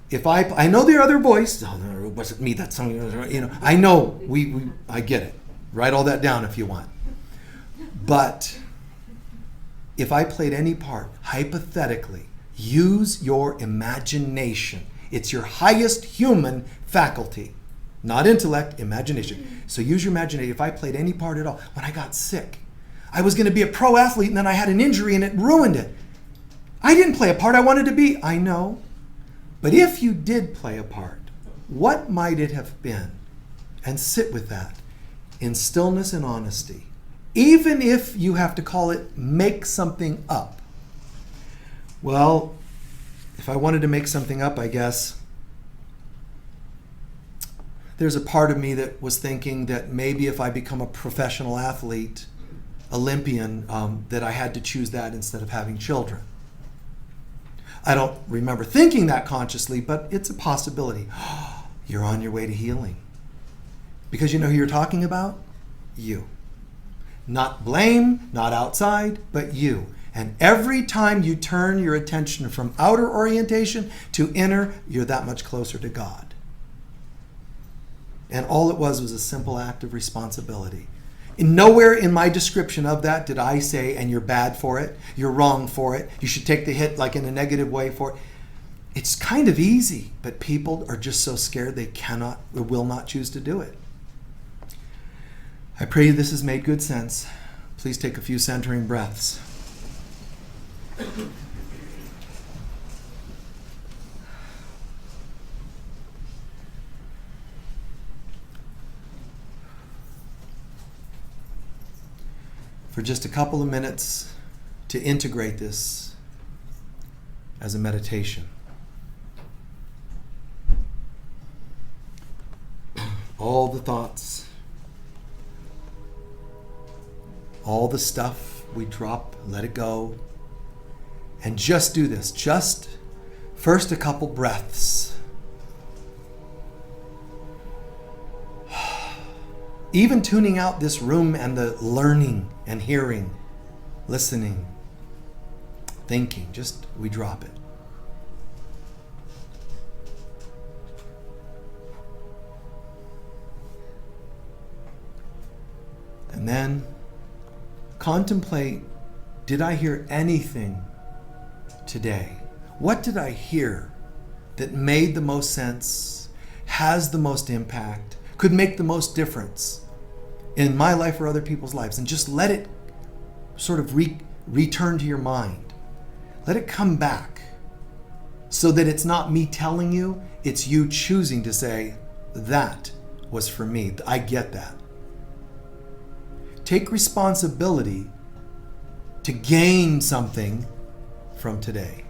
if I know the other voice, oh, no, it wasn't me, that's something, I know, I get it. Write all that down if you want. But if I played any part, hypothetically, use your imagination. It's your highest human faculty. Not intellect, imagination. So use your imagination. If I played any part at all, when I got sick, I was going to be a pro athlete and then I had an injury and it ruined it. I didn't play a part I wanted to be. I know. But if you did play a part, what might it have been? And sit with that in stillness and honesty. Even if you have to call it make something up. Well, if I wanted to make something up, I guess there's a part of me that was thinking that maybe if I become a professional athlete, Olympian, that I had to choose that instead of having children. I don't remember thinking that consciously, but it's a possibility. You're on your way to healing. Because you know who you're talking about? You. Not blame, not outside, but you. And every time you turn your attention from outer orientation to inner, you're that much closer to God. And all it was a simple act of responsibility. And nowhere in my description of that did I say, and you're bad for it, you're wrong for it, you should take the hit like in a negative way for it. It's kind of easy, but people are just so scared they cannot or will not choose to do it. I pray this has made good sense. Please take a few centering breaths. For just a couple of minutes to integrate this as a meditation. All the thoughts, all the stuff we drop, let it go. And just do this. Just first a couple breaths. Even tuning out this room and the learning and hearing, listening, thinking, just we drop it. And then contemplate, did I hear anything today? What did I hear that made the most sense, has the most impact, could make the most difference in my life or other people's lives? And just let it sort of return to your mind. Let it come back so that it's not me telling you, it's you choosing to say, that was for me. I get that. Take responsibility to gain something from today.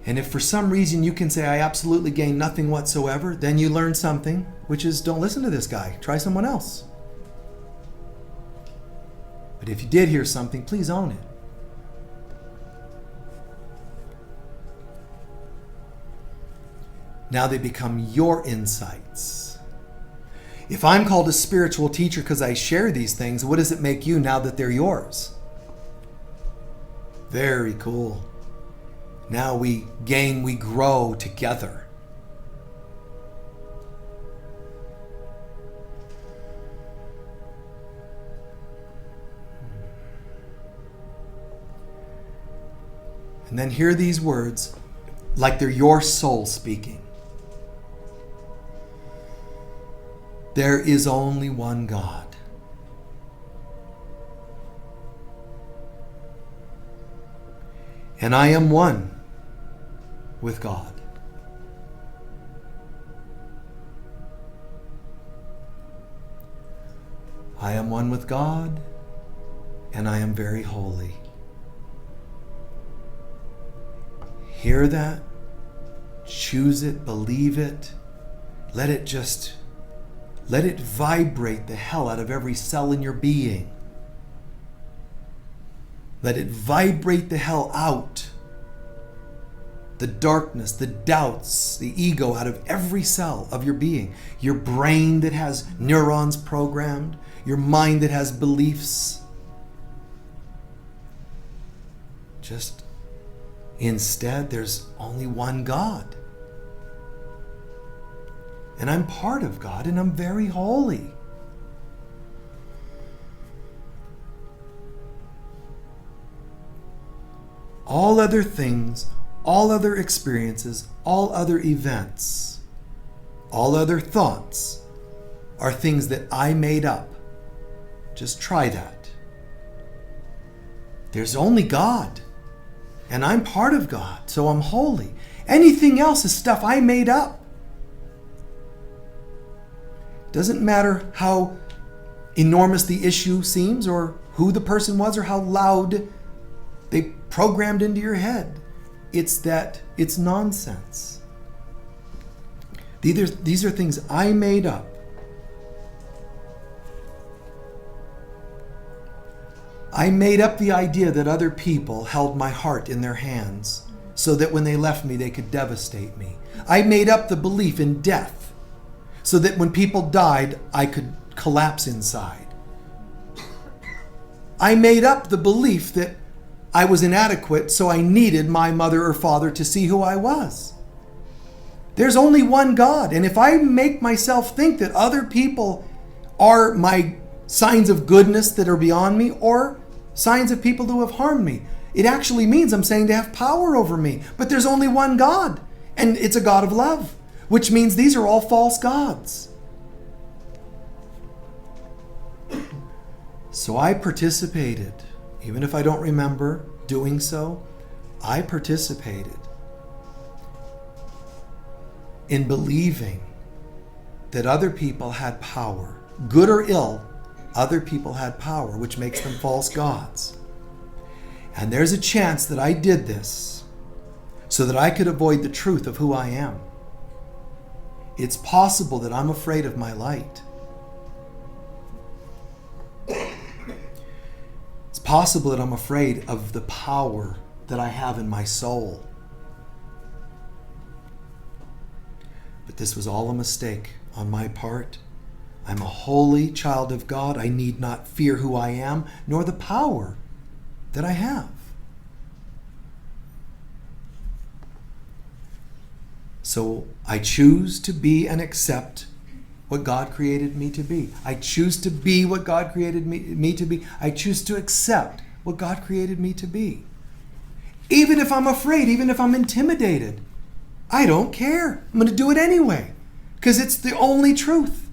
And if for some reason you can say, I absolutely gained nothing whatsoever, then you learn something, which is don't listen to this guy. Try someone else. But if you did hear something, please own it. Now they become your insights. If I'm called a spiritual teacher because I share these things, what does it make you now that they're yours? Very cool. Now we gain, we grow together. And then hear these words like they're your soul speaking. There is only one God. And I am one with God. I am one with God, and I am very holy. Hear that, choose it, believe it, let it vibrate the hell out of every cell in your being. Let it vibrate the hell out. The darkness, the doubts, the ego out of every cell of your being. Your brain that has neurons programmed, your mind that has beliefs. Just instead, there's only one God. And I'm part of God, and I'm very holy. All other things, all other experiences, all other events, all other thoughts are things that I made up. Just try that. There's only God, and I'm part of God, so I'm holy. Anything else is stuff I made up. Doesn't matter how enormous the issue seems or who the person was or how loud they programmed into your head. It's nonsense. These are things I made up. I made up the idea that other people held my heart in their hands so that when they left me, they could devastate me. I made up the belief in death so that when people died, I could collapse inside. I made up the belief that I was inadequate, so I needed my mother or father to see who I was. There's only one God, and if I make myself think that other people are my signs of goodness that are beyond me or signs of people who have harmed me, it actually means I'm saying they have power over me. But there's only one God, and it's a God of love, which means these are all false gods. So I participated, even if I don't remember doing so, I participated in believing that other people had power, good or ill. Other people had power, which makes them false gods. And there's a chance that I did this so that I could avoid the truth of who I am. It's possible that I'm afraid of my light. It's possible that I'm afraid of the power that I have in my soul. But this was all a mistake on my part. I'm a holy child of God. I need not fear who I am, nor the power that I have. So I choose to be and accept what God created me to be. I choose to be what God created me to be. I choose to accept what God created me to be. Even if I'm afraid, even if I'm intimidated, I don't care. I'm going to do it anyway, because it's the only truth.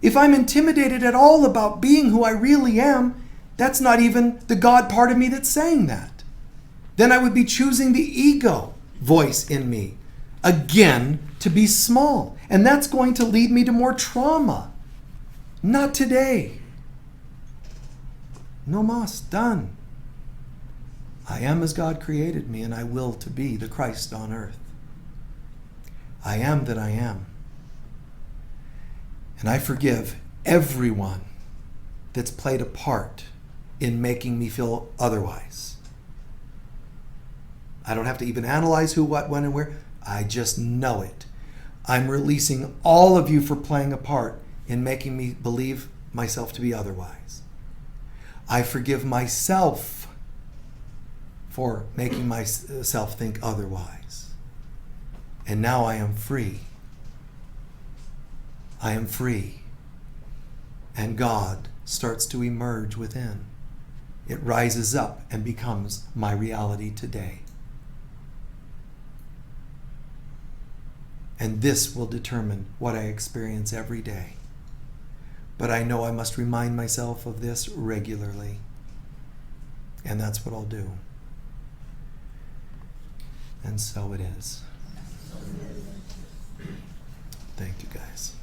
If I'm intimidated at all about being who I really am, that's not even the God part of me that's saying that. Then I would be choosing the ego voice in me again to be small. And that's going to lead me to more trauma. Not today. No mas, done. I am as God created me, and I will to be the Christ on earth. I am that I am. And I forgive everyone that's played a part in making me feel otherwise. I don't have to even analyze who, what, when, and where. I just know it. I'm releasing all of you for playing a part in making me believe myself to be otherwise. I forgive myself for making myself think otherwise. And now I am free. I am free. And God starts to emerge within. It rises up and becomes my reality today. And this will determine what I experience every day. But I know I must remind myself of this regularly. And that's what I'll do. And so it is. Thank you, guys.